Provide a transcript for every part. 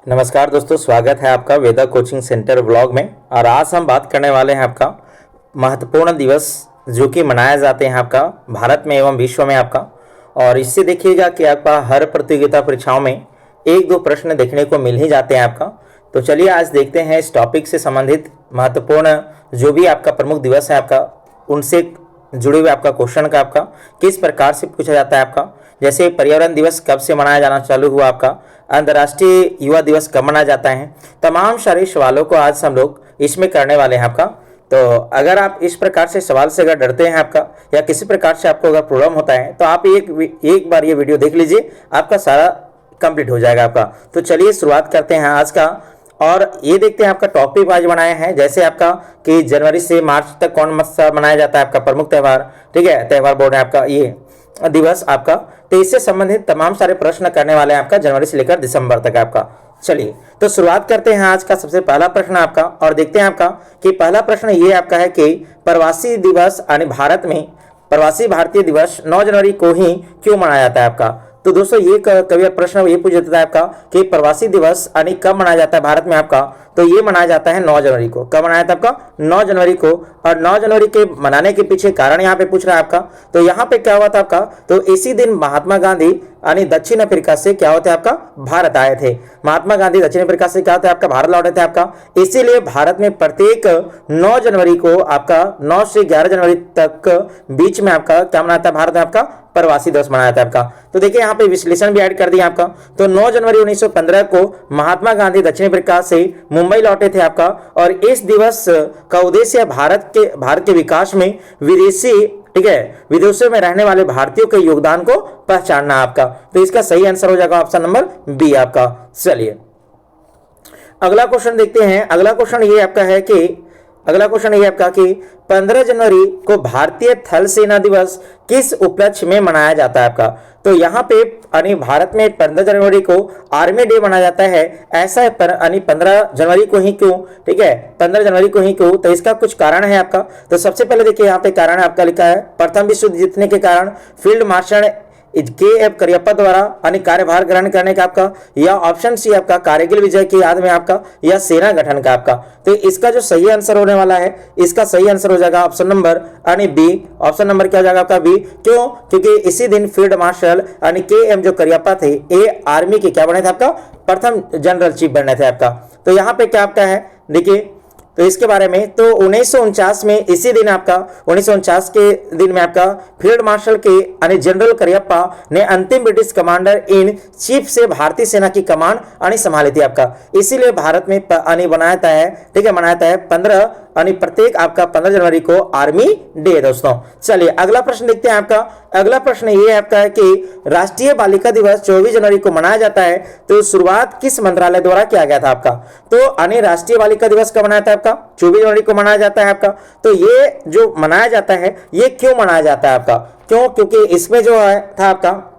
नमस्कार दोस्तों, स्वागत है आपका वेदा कोचिंग सेंटर व्लॉग में। और आज हम बात करने वाले हैं आपका महत्वपूर्ण दिवस जो कि मनाया जाते हैं आपका भारत में एवं विश्व में आपका। और इससे देखिएगा कि आपका हर प्रतियोगिता परीक्षाओं में एक दो प्रश्न देखने को मिल ही जाते हैं आपका। तो चलिए आज देखते हैं इस टॉपिक से संबंधित महत्वपूर्ण जो भी आपका प्रमुख दिवस है आपका, उनसे जुड़े हुए आपका क्वेश्चन का आपका किस प्रकार से पूछा जाता है आपका। जैसे पर्यावरण दिवस कब से मनाया जाना चालू हुआ आपका, अंतर्राष्ट्रीय युवा दिवस कब मनाया जाता है, तमाम सारे सवालों को आज हम लोग इसमें करने वाले हैं आपका। तो अगर आप इस प्रकार से सवाल से अगर डरते हैं आपका या किसी प्रकार से आपको अगर प्रॉब्लम होता है तो आप एक बार ये वीडियो देख लीजिए, आपका सारा कंप्लीट हो जाएगा आपका। तो चलिए शुरुआत करते हैं आज का। और ये देखते हैं आपका टॉपिक आज बनाया है, जैसे आपका कि जनवरी से मार्च तक कौन सा मनाया जाता है आपका प्रमुख त्यौहार, ठीक है, त्यौहार बोर्ड है आपका ये दिवस आपका। तो इससे संबंधित तमाम सारे प्रश्न करने वाले हैं आपका जनवरी से लेकर दिसंबर तक आपका। चलिए तो शुरुआत करते हैं आज का सबसे पहला प्रश्न आपका और देखते हैं आपका कि पहला प्रश्न ये आपका है कि प्रवासी दिवस यानी भारत में प्रवासी भारतीय दिवस 9 जनवरी को ही क्यों मनाया जाता है आपका। तो दोस्तों ये कभी प्रश्न ये पूछ देता है आपका कि प्रवासी दिवस यानी कब मनाया जाता है भारत में आपका। तो ये मनाया जाता है 9 जनवरी को। कब मनाया था आपका? 9 जनवरी को। और 9 जनवरी के मनाने के पीछे कारण यहाँ पे पूछ रहा है आपका। तो यहाँ पे क्या हुआ था आपका, तो इसी दिन महात्मा गांधी यानी दक्षिण अफ्रीका से क्या होते आपका भारत आए थे। महात्मा गांधी दक्षिण अफ्रीका से क्या होते आपका भारत लौटे थे आपका। इसीलिए भारत में प्रत्येक 9 जनवरी को आपका 9 से 11 जनवरी तक बीच में आपका क्या मनाता है भारत में आपका प्रवासी दिवस मनाया था आपका। तो देखिए यहाँ पे विश्लेषण भी ऐड कर दिया आपका। तो 9 जनवरी 1915 को महात्मा गांधी दक्षिण अफ्रीका से मुंबई लौटे थे आपका। और इस दिवस का उद्देश्य भारत के विकास में विदेशी, ठीक है, विदेशों में रहने वाले भारतीयों के योगदान को पहचानना आपका। तो इसका सही आंसर हो जाएगा ऑप्शन नंबर बी आपका। चलिए अगला क्वेश्चन देखते हैं। अगला क्वेश्चन ये आपका है कि 15 जनवरी को भारतीय थल सेना दिवस किस उपलक्ष्य में मनाया जाता है आपका। तो यहाँ पे यानी भारत में 15 जनवरी को आर्मी डे मनाया जाता है। ऐसा है यानी 15 जनवरी को ही क्यों, ठीक है, 15 जनवरी को ही क्यों। तो इसका कुछ कारण है आपका। तो सबसे पहले देखिए यहाँ पे कारण आपका लिखा है प्रथम विश्व युद्ध जीतने के कारण, फील्ड मार्शल के.एफ. करियप्पा द्वारा यानी कार्यभार ग्रहण करने का आपका, या ऑप्शन सी आपका कारगिल विजय की याद में आपका, या सेना गठन का आपका। तो इसका जो सही आंसर होने वाला है, इसका सही आंसर हो जाएगा ऑप्शन नंबर यानी बी। ऑप्शन नंबर क्या हो जाएगा आपका बी। क्यों? क्योंकि इसी दिन फील्ड मार्शल यानी के.एम. जो करियप्पा थे ये आर्मी के क्या बने थे आपका प्रथम जनरल चीफ बने थे आपका। तो यहाँ पे क्या आपका है देखिए, तो इसके बारे में तो 1949 में इसी दिन आपका 1949 के दिन में आपका फील्ड मार्शल के यानी जनरल करियप्पा ने अंतिम ब्रिटिश कमांडर इन चीफ से भारतीय सेना की कमान यानी संभाली थी आपका। इसीलिए भारत में यानी बनाया है, ठीक है, मनाया है 15 यानी प्रत्येक आपका 15 जनवरी को आर्मी डे दोस्तों। चलिए अगला प्रश्न देखते हैं आपका। अगला प्रश्न ये आपका है कि राष्ट्रीय बालिका दिवस 24 जनवरी को मनाया जाता है, तो शुरुआत किस मंत्रालय द्वारा किया गया था आपका। तो यानी राष्ट्रीय बालिका दिवस कब मनाया था आपका 24 जनवरी को मनाया जाता है आपका। तो ये जो मनाया जाता है ये क्यों मनाया जाता है आपका, क्यों? क्योंकि इसमें जो है था आपका,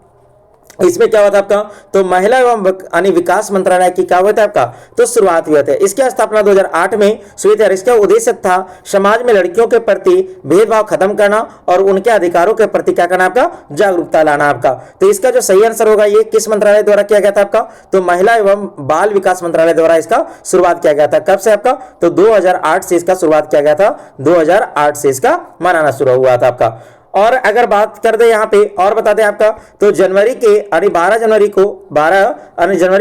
इसमें क्या हुआ था आपका, तो महिला एवं यानी विकास मंत्रालय की क्या हुआ था आपका, तो शुरुआत हुई थी। इसकी स्थापना 2008 में हुई थी। इसका उद्देश्य था समाज में लड़कियों के प्रति भेदभाव खत्म करना और उनके अधिकारों के प्रति क्या करना आपका जागरूकता लाना आपका। तो इसका जो सही आंसर होगा ये किस मंत्रालय द्वारा किया गया था आपका, तो महिला एवं बाल विकास मंत्रालय द्वारा इसका शुरुआत किया गया था। कब से आपका, तो 2008 से इसका शुरुआत किया गया था। 2008 से इसका मनाना शुरू हुआ था आपका। और अगर बात कर दे यहाँ पे और बता दें आपका, तो जनवरी के यानी 12 जनवरी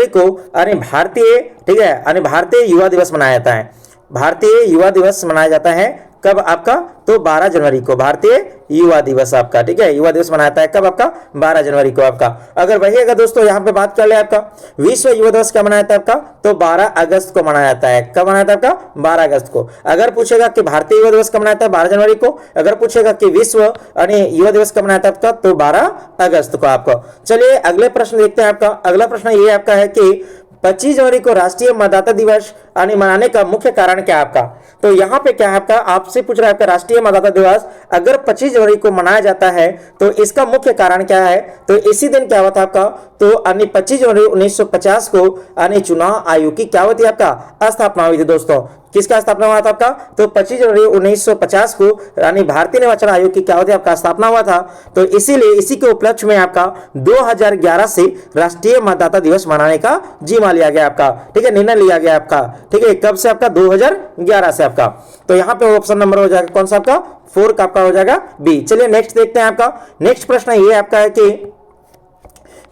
को यानी भारतीय, ठीक है, यानी भारतीय युवा दिवस मनाया जाता है। भारतीय युवा दिवस मनाया जाता है कब आपका, तो 12 जनवरी को भारतीय युवा दिवस आपका, ठीक है, युवा दिवस मनाता है कब आपका 12 जनवरी को आपका। अगर दोस्तों यहाँ पे बात कर ले आपका विश्व युवा दिवस कब मनाया जाता है आपका, तो 12 अगस्त को मनाया जाता है। कब मनाया जाता है आपका 12 अगस्त को। अगर पूछेगा कि भारतीय युवा दिवस कब मनाया जाता है 12 जनवरी को। अगर पूछेगा कि विश्व यानी युवा दिवस कब मनाया जाता है आपका, तो 12 अगस्त को आपको। चलिए अगले प्रश्न देखते हैं आपका। अगला प्रश्न ये आपका है कि 25 जनवरी को राष्ट्रीय मतदाता दिवस यानी मनाने का मुख्य कारण क्या है आपका? तो यहाँ पे क्या है आपका, आपसे पूछ रहा है आपका राष्ट्रीय मतदाता दिवस अगर 25 जनवरी को मनाया जाता है तो इसका मुख्य कारण क्या है? तो इसी दिन क्या हुआ था आपका, तो यानी 25 जनवरी 1950 को यानी चुनाव आयोग की क्या होती है आपका स्थापना हुई थी दोस्तों। किसका स्थापना हुआ था आपका? तो 25 जनवरी 1950 को यानी भारतीय निर्वाचन आयोग की क्या होती है आपका स्थापना हुआ था। तो इसीलिए इसी के उपलक्ष्य में आपका 2011 से राष्ट्रीय मतदाता दिवस मनाने का जिम्मा लिया गया आपका, ठीक है, निर्णय लिया गया आपका, ठीक है। कब से आपका? 2011 से आपका। तो यहाँ पे ऑप्शन नंबर हो जाएगा कौन सा आपका? 4 का आपका हो जाएगा बी। चलिए नेक्स्ट देखते हैं आपका। नेक्स्ट प्रश्न ये आपका है कि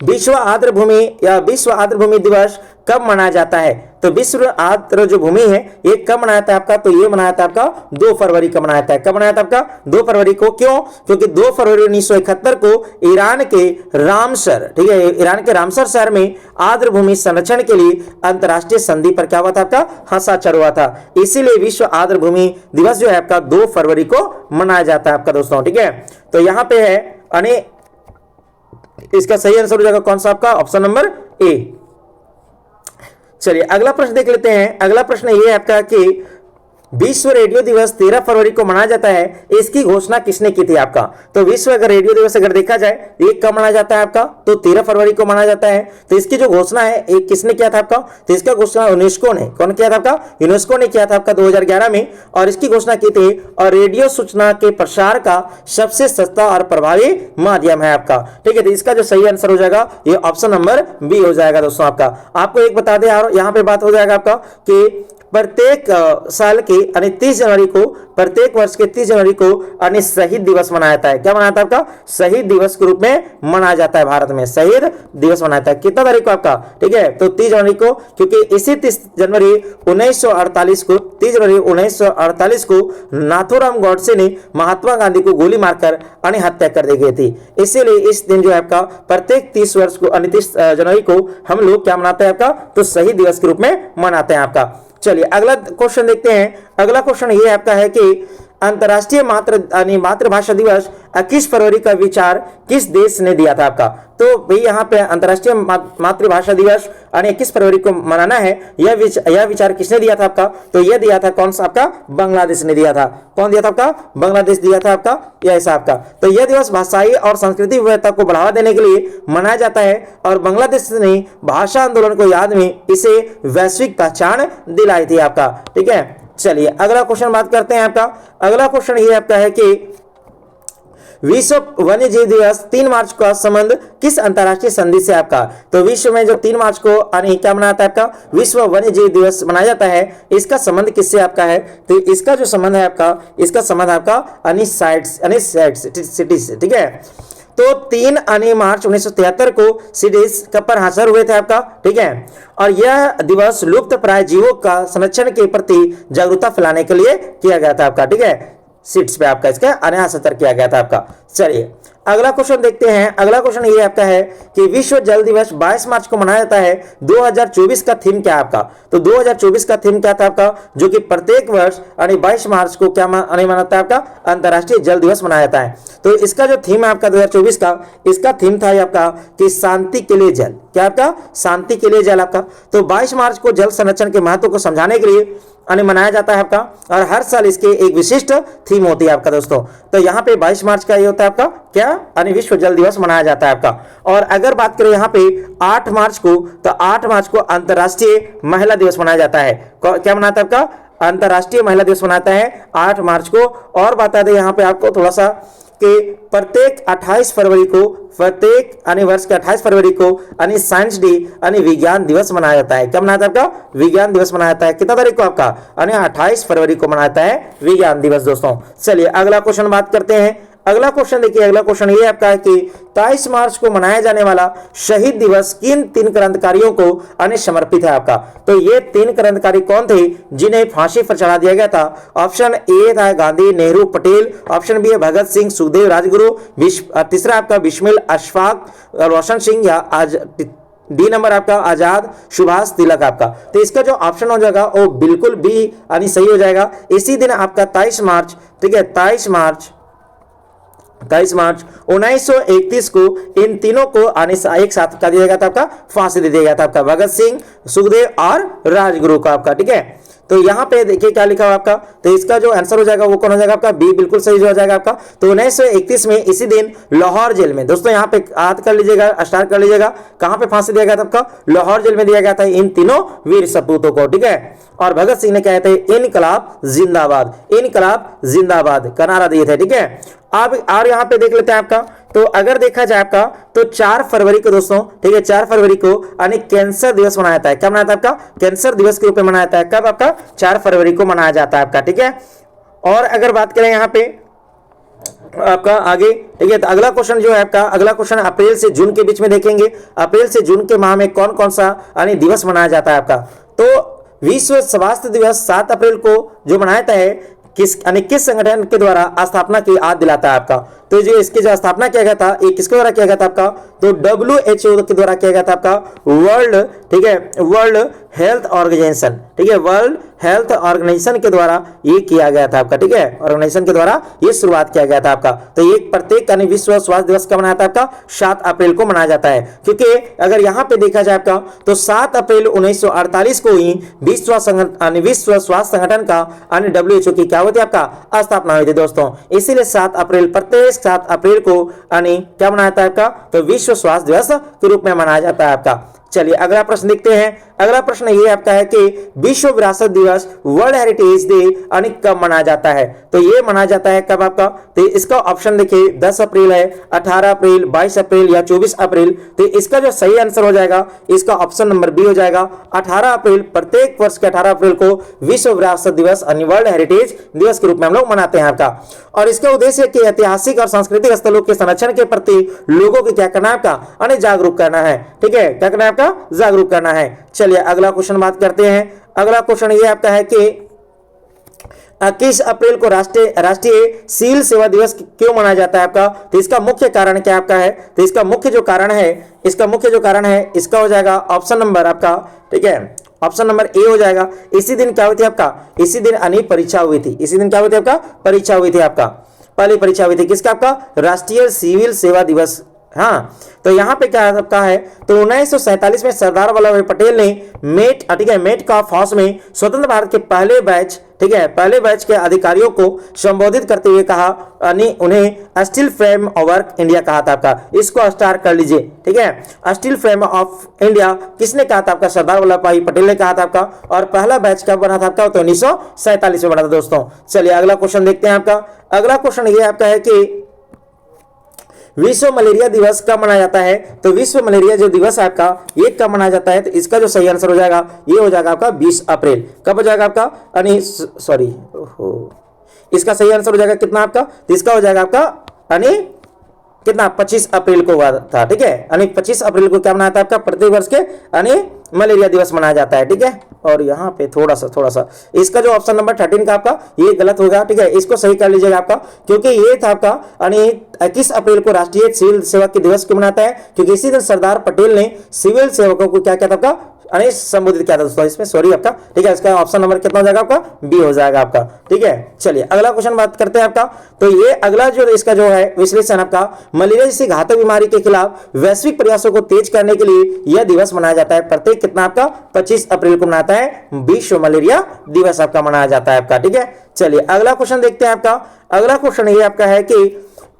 विश्व आर्द्र भूमि या विश्व आर्द्र भूमि दिवस कब मनाया जाता है? तो विश्व आर्द्र जो भूमि है ये कब मनाया था आपका? तो ये मनाया था आपका 2 फरवरी को मनाया था। कब मनाया था आपका? 2 फरवरी को। क्यों? क्योंकि 2 फरवरी 1971 को ईरान के रामसर, ठीक है, ईरान के रामसर शहर में आर्द्र भूमि संरक्षण के लिए अंतरराष्ट्रीय संधि पर क्या हुआ था आपका? हस्ताक्षर हुआ था। इसीलिए विश्व आर्द्र भूमि दिवस जो है आपका 2 फरवरी को मनाया जाता है आपका दोस्तों, ठीक है। तो यहाँ पे है यानी इसका सही आंसर हो जाएगा कौन सा आपका? Option number A. चलिए अगला प्रश्न देख लेते हैं। अगला प्रश्न ये है आपका कि विश्व रेडियो दिवस 13 फरवरी को मनाया जाता है, इसकी घोषणा किसने की थी आपका? तो विश्व अगर रेडियो दिवस अगर देखा जाए ये कब मनाया जाता है आपका? तो 13 फरवरी को मनाया जाता है। तो इसकी जो घोषणा है ये किसने किया था आपका? तो इसका घोषणा यूनेस्को ने, कौन किया था आपका? यूनेस्को ने किया था आपका 2011 में, और इसकी घोषणा की थी। और रेडियो सूचना के प्रसार का सबसे सस्ता और प्रभावी माध्यम है आपका, ठीक है। तो इसका जो सही आंसर हो जाएगा ये ऑप्शन नंबर बी हो जाएगा दोस्तों आपका। आपको एक बता दें और यहाँ पे बात हो जाएगा आपका कि प्रत्येक साल के यानी 30 जनवरी को, प्रत्येक वर्ष के 30 जनवरी को यानी शहीद दिवस मनाया जाता है। क्या मनाया था आपका? शहीद दिवस के रूप में मनाया जाता है भारत में, शहीद दिवस मनाया जाता है। कितना तारीख को आपका? ठीक है, तो 30 जनवरी को, क्योंकि इसी 30 जनवरी 1948 को, 30 जनवरी 1948 को नाथूराम गॉडसे ने महात्मा गांधी को गोली मारकर यानी हत्या कर दी गई थी। इसीलिए इस दिन जो है आपका प्रत्येक 30 वर्ष को यानी 30 जनवरी को हम लोग क्या मनाते हैं आपका? तो शहीद दिवस के रूप में मनाते हैं आपका। चलिए अगला क्वेश्चन देखते हैं। अगला क्वेश्चन ये आपका है कि अंतर्राष्ट्रीय मातृभाषा दिवस 21 फरवरी का विचार किस देश ने दिया था आपका? तो भाई यहाँ पे अंतर्राष्ट्रीय मातृभाषा दिवस यानी 21 फरवरी को मनाना है, यह विचार किसने दिया था आपका? तो यह दिया था कौन सा आपका? बांग्लादेश ने दिया था। कौन दिया था आपका? बांग्लादेश दिया था आपका, यह ऐसा आपका। तो यह दिवस भाषाई और सांस्कृतिक विविधता को बढ़ावा देने के लिए मनाया जाता है, और बांग्लादेश ने भाषा आंदोलन को याद में इसे वैश्विक पहचान दिलाई थी आपका, ठीक है। चलिए अगला क्वेश्चन बात करते हैं आपका। अगला क्वेश्चन ये आपका है कि विश्व वन्य जीव दिवस 3 मार्च का संबंध किस अंतरराष्ट्रीय संधि से आपका? तो विश्व में जो 3 मार्च को यानी क्या मनाया जाता है आपका? विश्व वन्य जीव दिवस मनाया जाता है, इसका संबंध किससे आपका है? तो इसका जो संबंध है आपका, इसका संबंध आपका यानी सिटी से, ठीक है। तो 3 मार्च 1973 को सीडीज पर हासिल हुए थे आपका, ठीक है। और यह दिवस लुप्त प्राय जीवों का संरक्षण के प्रति जागरूकता फैलाने के लिए किया गया था आपका, ठीक है। सीट्स पे आपका इसका हस्ताक्षर किया गया था आपका। चलिए अगला क्वेश्चन देखते हैं। अगला क्वेश्चन ये आपका है कि विश्व जल दिवस 22 मार्च को मनाया जाता है, 2024 का थीम क्या है आपका? तो 2024 का थीम क्या था आपका? जो कि प्रत्येक वर्ष यानी 22 मार्च को क्या मनाता है आपका? अंतर्राष्ट्रीय जल दिवस मनाया जाता है। तो इसका जो थीम है आपका 2024 का, इसका थीम था आपका कि शांति के लिए जल। क्या आपका? शांति के लिए जल आपका। तो 22 मार्च को जल संरक्षण के महत्व को समझाने के लिए मनाया जाता है आपका, और हर साल इसके एक विशिष्ट थीम होती है आपका दोस्तों। तो यहाँ पे 22 मार्च का ये होता है आपका क्या? यानी विश्व जल दिवस मनाया जाता है आपका। और अगर बात करें यहाँ पे 8 मार्च को, तो 8 मार्च को अंतर्राष्ट्रीय महिला दिवस मनाया जाता है। क्या मनाता है आपका? अंतर्राष्ट्रीय महिला दिवस मनाता है 8 मार्च को। और बता दें यहाँ पे आपको थोड़ा सा कि प्रत्येक 28 फरवरी को, प्रत्येक वर्ष के 28 फरवरी को साइंस डे विज्ञान दिवस मनाया जाता है। क्या मनाया जाता है आपका? विज्ञान दिवस मनाया जाता है। कितना तारीख को आपका? 28 फरवरी को मनाया जाता है विज्ञान दिवस दोस्तों। चलिए अगला क्वेश्चन बात करते हैं। अगला क्वेश्चन देखिए। अगला क्वेश्चन ये आपका है कि 23 मार्च को मनाया जाने वाला शहीद दिवस किन 3 क्रांतिकारियों को समर्पित है आपका? तो ये 3 क्रांतिकारी कौन थे जिन्हें फांसी पर चढ़ा दिया गया था? ऑप्शन ए था गांधी, नेहरू, पटेल। ऑप्शन बी है भगत सिंह, सुखदेव, राजगुरु। तीसरा आपका बिस्मिल, अशफाक, रोशन सिंह, या आज डी नंबर आपका आजाद, सुभाष, तिलक आपका। तो इसका जो ऑप्शन हो जाएगा वो बिल्कुल बी यानी सही हो जाएगा। इसी दिन आपका 23 मार्च, ठीक है, 23 मार्च 23 मार्च 1931 को इन तीनों को एक साथ क्या दिया गया था आपका, फांसी दे दिया गया था आपका, भगत सिंह, सुखदेव और राजगुरु को आपका। ठीक है, तो यहाँ पे देखिए क्या लिखा हुआ आपका, तो इसका जो आंसर हो जाएगा वो कौन हो जाएगा आपका, बी बिल्कुल सही जो हो जाएगा आपका। तो 1931 में इसी दिन लाहौर जेल में, दोस्तों यहाँ पे याद कर लीजिएगा, स्टार्ट कर लीजिएगा, कहां पे फांसी दिया गया था आपका, लाहौर जेल में दिया गया था इन तीनों वीर सपूतों को। ठीक है, और भगत सिंह ने कहे थे इनकलाब जिंदाबाद, इनकलाब जिंदाबाद का नारा दिए थे। ठीक है, अब और यहाँ पे देख लेते हैं आपका, तो अगर देखा जाए आपका तो 4 फरवरी को दोस्तों, ठीक है, 4 फरवरी को यानी कैंसर दिवस मनाया जाता है। कब मनाया जाता है आपका, कैंसर दिवस के रूप में मनाया जाता है। कब आपका, 4 फरवरी को मनाया जाता है आपका। ठीक है, और अगर बात करें यहाँ पे आपका आगे, ठीक है, तो अगला क्वेश्चन जो है आपका, अगला क्वेश्चन अप्रैल से जून के बीच में देखेंगे। अप्रैल से जून के माह में कौन कौन सा यानी दिवस मनाया जाता है आपका, तो विश्व स्वास्थ्य दिवस 7 अप्रैल को जो मनाया जाता है, किस संगठन के द्वारा स्थापना की याद दिलाता है आपका। तो जो इसकी जो स्थापना किया गया था, ये किसके द्वारा किया गया था आपका, तो WHO के द्वारा किया गया था आपका, वर्ल्ड, ठीक है, वर्ल्ड हेल्थ ऑर्गेनाइजेशन, ठीक है, वर्ल्ड हेल्थ ऑर्गेनाइजेशन के द्वारा ये किया गया था आपका। ठीक है, ऑर्गेनाइजेशन के द्वारा ये शुरुआत किया गया था आपका। तो ये प्रत्येक यानी विश्व स्वास्थ्य दिवस कब मनाया था आपका, 7 अप्रैल को मनाया जाता है। क्योंकि अगर यहाँ पे देखा जाए आपका, तो 7 अप्रैल 1948 को ही विश्व स्वास्थ्य संगठन का यानी WHO की क्या हुई थी आपका, स्थापना हुई थी दोस्तों। इसीलिए 7 अप्रैल, प्रत्येक 7 अप्रैल को यानी क्या मनाया जाता है आपका, तो विश्व स्वास्थ्य दिवस के रूप में मनाया जाता है आपका। चलिए अगला प्रश्न देखते हैं। अगला प्रश्न ये आपका है कि विश्व विरासत दिवस, वर्ल्ड हेरिटेज डे यानी कब मनाया जाता है, तो ये मनाया जाता है कब आपका, तो इसका ऑप्शन देखिए 10 अप्रैल है, 18 अप्रैल, 22 अप्रैल या 24 अप्रैल। तो इसका जो सही आंसर हो जाएगा, इसका ऑप्शन नंबर बी हो जाएगा 18 अप्रैल। प्रत्येक वर्ष के 18 अप्रैल को विश्व विरासत दिवस यानी वर्ल्ड हेरिटेज दिवस के रूप में हम लोग मनाते हैं आपका। और इसका उद्देश्य कि ऐतिहासिक और सांस्कृतिक स्थलों के संरक्षण के प्रति लोगों को क्या करना है आपका, यानी जागरूक करना है। ठीक है, क्या करना है आपका, जागरूक करना है। चलिए अगला क्वेश्चन बात करते हैं। अगला क्वेश्चन ये आपका है कि 21 अप्रैल को राष्ट्रीय सिविल सेवा दिवस क्यों मनाया जाता है आपका, तो इसका मुख्य कारण क्या आपका है, तो इसका मुख्य जो कारण है इसका हो जाएगा ऑप्शन नंबर आपका, ठीक है, ऑप्शन नंबर ए हो जाएगा। इसी दिन क्या हुई थी आपका, इसी दिन यानी परीक्षा हुई थी, इसी दिन क्या हुई थी आपका, परीक्षा हुई थी आपका, पहली परीक्षा हुई थी किसका आपका, राष्ट्रीय सिविल सेवा दिवस। हाँ, तो यहाँ पे क्या आपका है, तो 1947 में सरदार वल्लभ भाई पटेल ने मेट का हाउस में स्वतंत्र भारत के पहले बैच, ठीक है, पहले बैच के अधिकारियों को संबोधित करते हुए कहा, उन्हें steel frame of work India कहा था आपका। इसको स्टार कर लीजिए, ठीक है, स्टील फ्रेम ऑफ इंडिया किसने कहा था आपका, सरदार वल्लभ भाई पटेल ने कहा था आपका। और पहला बैच कब बना था आपका, तो 1947 में बना था दोस्तों। चलिए अगला क्वेश्चन देखते हैं आपका। अगला क्वेश्चन ये आपका है कि विश्व मलेरिया दिवस कब मनाया जाता है, तो विश्व मलेरिया जो दिवस है आपका ये कब मनाया जाता है, तो इसका जो सही आंसर हो जाएगा ये हो जाएगा आपका 20 अप्रैल। कब हो जाएगा आपका, यानी सॉरी, इसका सही आंसर हो जाएगा कितना आपका, तो इसका हो जाएगा आपका यानी कितना, 25 अप्रैल को हुआ था। ठीक है, यानी 25 अप्रैल को क्या मनाया था आपका, प्रत्येक वर्ष के यानी मलेरिया दिवस मनाया जाता है। ठीक है, और यहाँ पे थोड़ा सा इसका जो ऑप्शन नंबर 13 का आपका ये गलत होगा। ठीक है, इसको सही कर लीजिएगा आपका, क्योंकि ये था आपका यानी 21 अप्रैल को राष्ट्रीय सिविल सेवा के दिवस क्यों मनाता है, क्योंकि इसी दिन सरदार पटेल ने सिविल सेवकों को क्या किया था आपका, यानी संबोधित किया था दोस्तों, इसमें सॉरी आपका। ठीक है, इसका ऑप्शन नंबर कितना हो जाएगा आपका, बी हो जाएगा आपका। ठीक है, चलिए अगला क्वेश्चन बात करते हैं आपका। तो ये अगला जो इसका जो है विश्लेषण आपका, मलेरिया जैसी घातक बीमारी के खिलाफ वैश्विक प्रयासों को तेज करने के लिए यह दिवस मनाया जाता है। प्रत्येक कितना आपका, 25 अप्रैल को मनाता है, विश्व मलेरिया दिवस आपका मनाया जाता है आपका। ठीक है, चलिए अगला क्वेश्चन देखते हैं आपका। अगला क्वेश्चन ये आपका है कि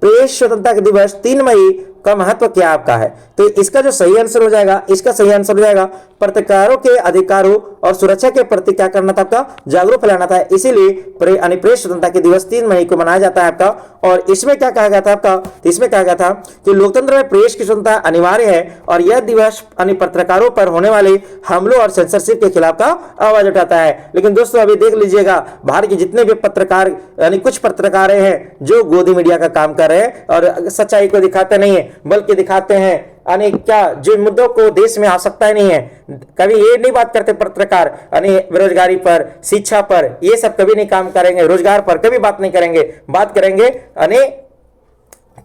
प्रेस स्वतंत्रता दिवस 3 मई का महत्व क्या आपका है, तो इसका जो सही आंसर हो जाएगा, इसका सही आंसर हो जाएगा पत्रकारों के अधिकारों और सुरक्षा के प्रति क्या करना था आपका, जागरूक फैलाना था। इसीलिए प्रेस स्वतंत्रता के दिवस 3 मई को मनाया जाता है आपका। और इसमें क्या कहा गया था आपका, तो इसमें कहा गया था कि लोकतंत्र में प्रेस की स्वतंत्रता अनिवार्य है और यह दिवस पत्रकारों पर होने वाले हमलों और सेंसरशिप के खिलाफ का आवाज उठाता है। लेकिन दोस्तों अभी देख लीजिएगा, भारत के जितने भी पत्रकार यानी कुछ पत्रकार हैं जो गोदी मीडिया का काम कर रहे हैं और सच्चाई को दिखाते नहीं है, बल्कि दिखाते हैं यानी क्या, जो मुद्दों को देश में आवश्यकता ही नहीं है। कभी ये नहीं बात करते पत्रकार यानी बेरोजगारी पर, शिक्षा पर, ये सब कभी नहीं काम करेंगे, रोजगार पर कभी बात नहीं करेंगे, बात करेंगे यानी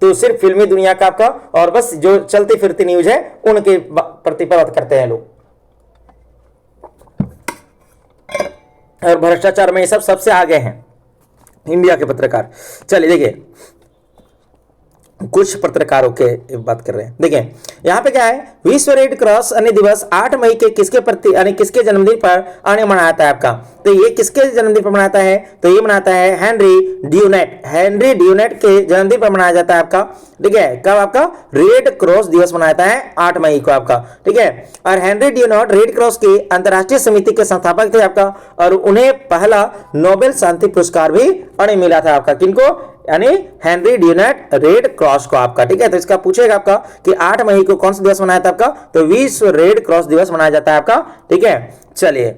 तो सिर्फ फिल्मी दुनिया का आपका, और बस जो चलती फिरती न्यूज है उनके प्रति बात करते हैं लोग। और भ्रष्टाचार में ये सब सबसे आगे हैं इंडिया के पत्रकार। चलिए देखिए कुछ पत्रकारों के बात कर रहे हैं। देखिए यहाँ पे क्या है, विश्व रेड क्रॉस अन्य दिवस 8 मई के किसके प्रति यानी किसके जन्मदिन पर अन्य मनाता है आपका। तो ये किसके जन्मदिन पर मनाता है, तो ये मनाता है हेनरी ड्यूनेट। हेनरी ड्यूनेट के जन्मदिन पर मनाया जाता है आपका। ठीक है, कब आपका रेड क्रॉस दिवस मनाता है 8 मई को आपका। ठीक है, और हेनरी ड्यूनेट रेड क्रॉस की अंतरराष्ट्रीय समिति के संस्थापक थे आपका, और उन्हें पहला नोबेल शांति पुरस्कार भी मिला था आपका। किनको, यानी हेनरी ड्यूनेट रेड क्रॉस को आपका। ठीक है, तो इसका पूछेगा आपका कि 8 मई को कौन सा दिवस मनाया था आपका, तो विश्व रेड क्रॉस दिवस मनाया जाता है आपका। ठीक है, चलिए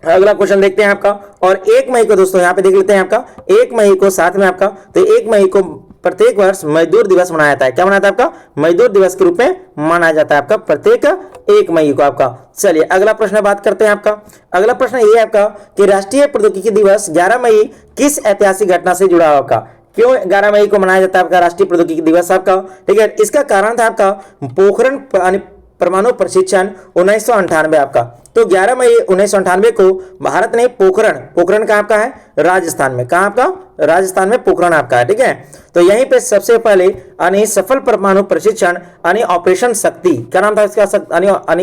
अगला क्वेश्चन देखते हैं आपका। और 1 मई को दोस्तों यहाँ पे देख लेते हैं आपका, 1 मई को साथ में आपका, तो 1 मई को प्रत्येक वर्ष मजदूर दिवस मनाया जाता है। क्या मनाया था आपका, मजदूर दिवस के रूप में मनाया जाता है आपका प्रत्येक 1 मई को आपका। चलिए अगला प्रश्न बात करते हैं आपका। अगला प्रश्न ये है आपका कि राष्ट्रीय प्रौद्योगिकी दिवस 11 मई किस ऐतिहासिक घटना से जुड़ा होगा। क्यों 11 मई को मनाया जाता है आपका राष्ट्रीय प्रौद्योगिकी दिवस आपका। ठीक है, इसका कारण था आपका पोखरण परमाणु प्रशिक्षण 1998 आपका। तो 11 मई 1998 को भारत ने पोखरण कहाँ आपका है, राजस्थान में। कहाँ आपका, राजस्थान में पोखरण आपका है। ठीक है, तो यहीं पे सबसे पहले सफल परमाणु प्रशिक्षण ऑपरेशन शक्ति, क्या नाम था इसका,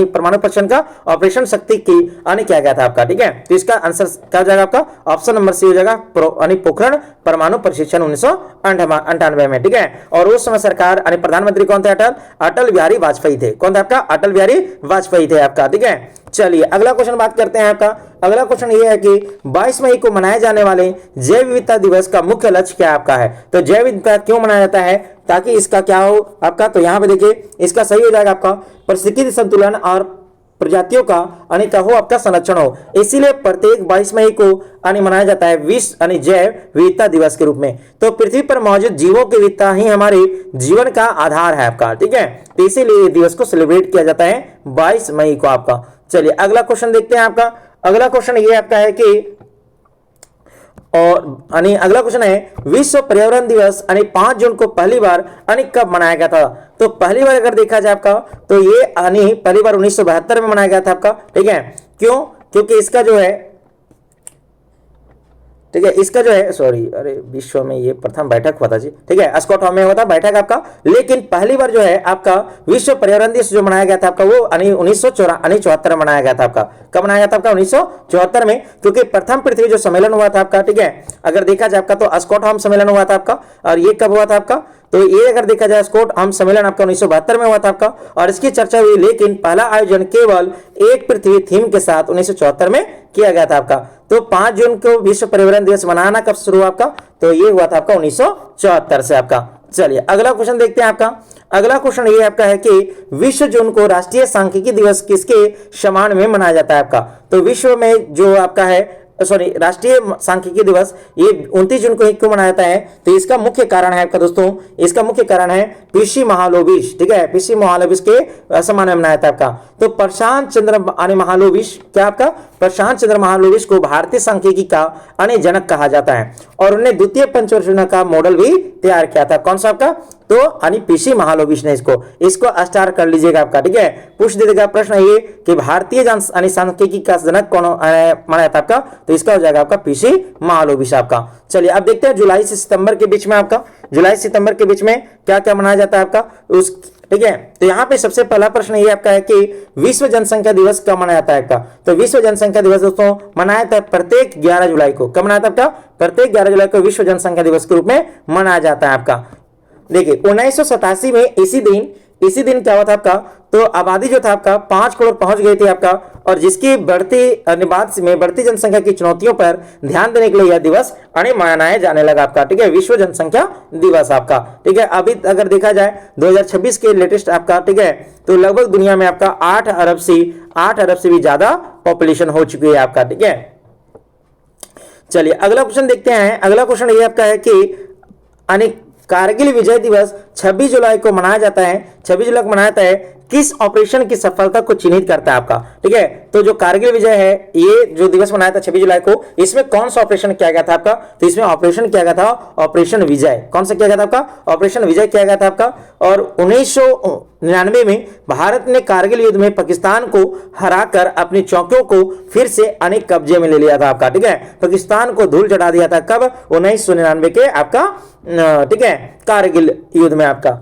परमाणु प्रशिक्षण का ऑपरेशन शक्ति की किया गया था आपका। ठीक है, तो इसका आंसर क्या हो जाएगा आपका, ऑप्शन नंबर सी हो जाएगा, पोखरण परमाणु प्रशिक्षण 1998 में। ठीक है, और उस समय सरकार प्रधानमंत्री कौन थे, अटल बिहारी वाजपेयी थे। कौन थे आपका, अटल बिहारी वाजपेयी थे आपका। ठीक है, चलिए अगला क्वेश्चन बात करते हैं आपका। अगला क्वेश्चन ये है कि 22 मई को मनाए जाने वाले जैव विविधता दिवस का मुख्य लक्ष्य क्या आपका है। तो जैव विविधता क्यों मनाया जाता है, ताकि इसका क्या हो आपका, तो यहाँ पे देखिए इसका सही हो जाएगा आपका परिस्थिति संतुलन और प्रजातियों का हो आपका संरक्षण हो, इसीलिए प्रत्येक 22 मई को मनाया जाता है विश्व जैव विविधता दिवस के रूप में। तो पृथ्वी पर मौजूद जीवों की विविधता ही हमारे जीवन का आधार है आपका। ठीक है, तो इसीलिए दिवस को सेलिब्रेट किया जाता है 22 मई को आपका। चलिए अगला क्वेश्चन देखते हैं आपका। अगला क्वेश्चन ये आपका है कि और अगला क्वेश्चन है विश्व पर्यावरण दिवस 5 जून को पहली बार कब मनाया गया था। तो पहली बार अगर देखा जाए आपका, तो ये पहली बार 1972 में मनाया गया था आपका। ठीक है, क्यों, क्योंकि इसका जो है, ठीक है, इसका जो है अरे विश्व में ये प्रथम बैठक हुआ था जी। ठीक है, स्टॉकहोम में हुआ था बैठक आपका, लेकिन पहली बार जो है आपका विश्व पर्यावरण दिवस जो मनाया गया था आपका वो 1974 में मनाया गया था आपका। कब मनाया गया था आपका, 1974 में, क्योंकि प्रथम पृथ्वी जो सम्मेलन हुआ था आपका। ठीक है, अगर देखा जाए आपका तो स्टॉकहोम सम्मेलन हुआ था आपका, और ये कब हुआ था आपका, तो ये अगर देखा जाए स्टॉकहोम सम्मेलन आपका 1972 में हुआ था आपका, और इसकी चर्चा हुई, लेकिन पहला आयोजन केवल एक पृथ्वी थीम के साथ 1974 में किया गया था आपका। तो 5 जून को विश्व पर्यावरण दिवस मनाना कब शुरू हुआ आपका, तो ये हुआ था आपका 1974 से आपका। चलिए अगला क्वेश्चन देखते हैं आपका। अगला क्वेश्चन ये आपका है कि विश्व जून को राष्ट्रीय सांख्यिकी दिवस किसके सम्मान में मनाया जाता है आपका। तो विश्व में जो आपका है राष्ट्रीय सांख्यिकी दिवस ये 29 जून को ही क्यों मनाया जाता है, तो इसका मुख्य कारण है आपका दोस्तों, इसका मुख्य कारण है पीसी महालोबिश। ठीक है, पीसी महालोबिश के सम्मान में मनाया जाता है आपका। तो प्रशांत चंद्र महालोबिश, क्या आपका, प्रशांत चंद्र महालोबिश को भारतीय सांख्यिकी का जनक कहा जाता है, और उन्होंने द्वितीय पंचवर्षीय का मॉडल भी तैयार किया था। कौन सा आपका, तो पीसी महालोबिश ने इसको स्टार कर लीजिएगा आपका। ठीक है, पूछ देगा प्रश्न ये कि भारतीय सांख्यिकी का जनक कौन माना था आपका, तो इसका हो जाएगा आपका पीसी महालोबिश आपका। चलिए अब देखते हैं जुलाई से सितंबर के बीच में आपका, जुलाई सितंबर के बीच में क्या क्या मनाया जाता है आपका उस। ठीक है, तो यहाँ पे सबसे पहला प्रश्न ये आपका है कि विश्व जनसंख्या दिवस कब मनाया जाता है आपका। तो विश्व जनसंख्या दिवस दोस्तों मनाया जाता है प्रत्येक 11 जुलाई को। कब मनाया जाता है आपका, प्रत्येक 11 जुलाई को विश्व जनसंख्या दिवस के रूप में मनाया जाता है आपका। देखिए 1987 में इसी दिन क्या हुआ था आपका, तो आबादी जो था आपका 5 करोड़ पहुंच गई थी आपका, और जिसकी बढ़ती जनसंख्या की चुनौतियों पर ध्यान देने के लिए यह दिवस मनाया जाने लगा आपका। ठीक है, विश्व जनसंख्या दिवस आपका। ठीक है, अभी अगर देखा जाए 2026 के लेटेस्ट आपका, ठीक है, तो लगभग दुनिया में आपका 8 अरब से भी ज्यादा पॉपुलेशन हो चुकी है आपका। ठीक है, चलिए अगला क्वेश्चन देखते हैं। अगला क्वेश्चन ये आपका है कि कारगिल विजय दिवस 26 जुलाई को मनाया जाता है। 26 जुलाई को मनाया जाता है, किस ऑपरेशन की सफलता को चिन्हित करता है आपका, ठीक है। तो जो कारगिल विजय है, ये जो दिवस मनाया था 26 जुलाई को, इसमें कौन सा ऑपरेशन किया गया था आपका, तो इसमें ऑपरेशन किया गया था ऑपरेशन विजय। कौन सा किया गया था आपका, ऑपरेशन विजय किया गया था आपका। और 1999 में भारत ने कारगिल युद्ध में पाकिस्तान को हराकर अपनी चौकियों को फिर से अनेक कब्जे में ले लिया था आपका, ठीक है। पाकिस्तान को धूल चढ़ा दिया था कब, 1999 के आपका, ठीक है, कारगिल युद्ध में आपका।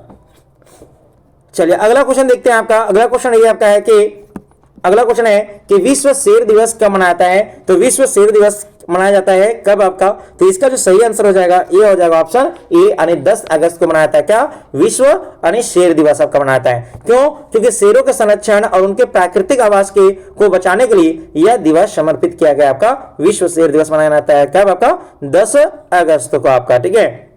चलिए अगला क्वेश्चन देखते हैं आपका। अगला क्वेश्चन ये आपका है कि अगला क्वेश्चन है कि विश्व शेर दिवस कब मनाया जाता है, तो विश्व शेर दिवस मनाया जाता है कब आपका, तो इसका जो सही आंसर हो जाएगा ये हो जाएगा ऑप्शन ए, यानी 10 अगस्त को मनाया जाता है। क्या, विश्व यानी शेर दिवस आपका मनाया जाता है। क्यों, क्योंकि शेरों के संरक्षण और उनके प्राकृतिक आवास को बचाने के लिए यह दिवस समर्पित किया गया आपका, विश्व शेर दिवस मनाया जाता है कब आपका, 10 अगस्त को आपका, ठीक है।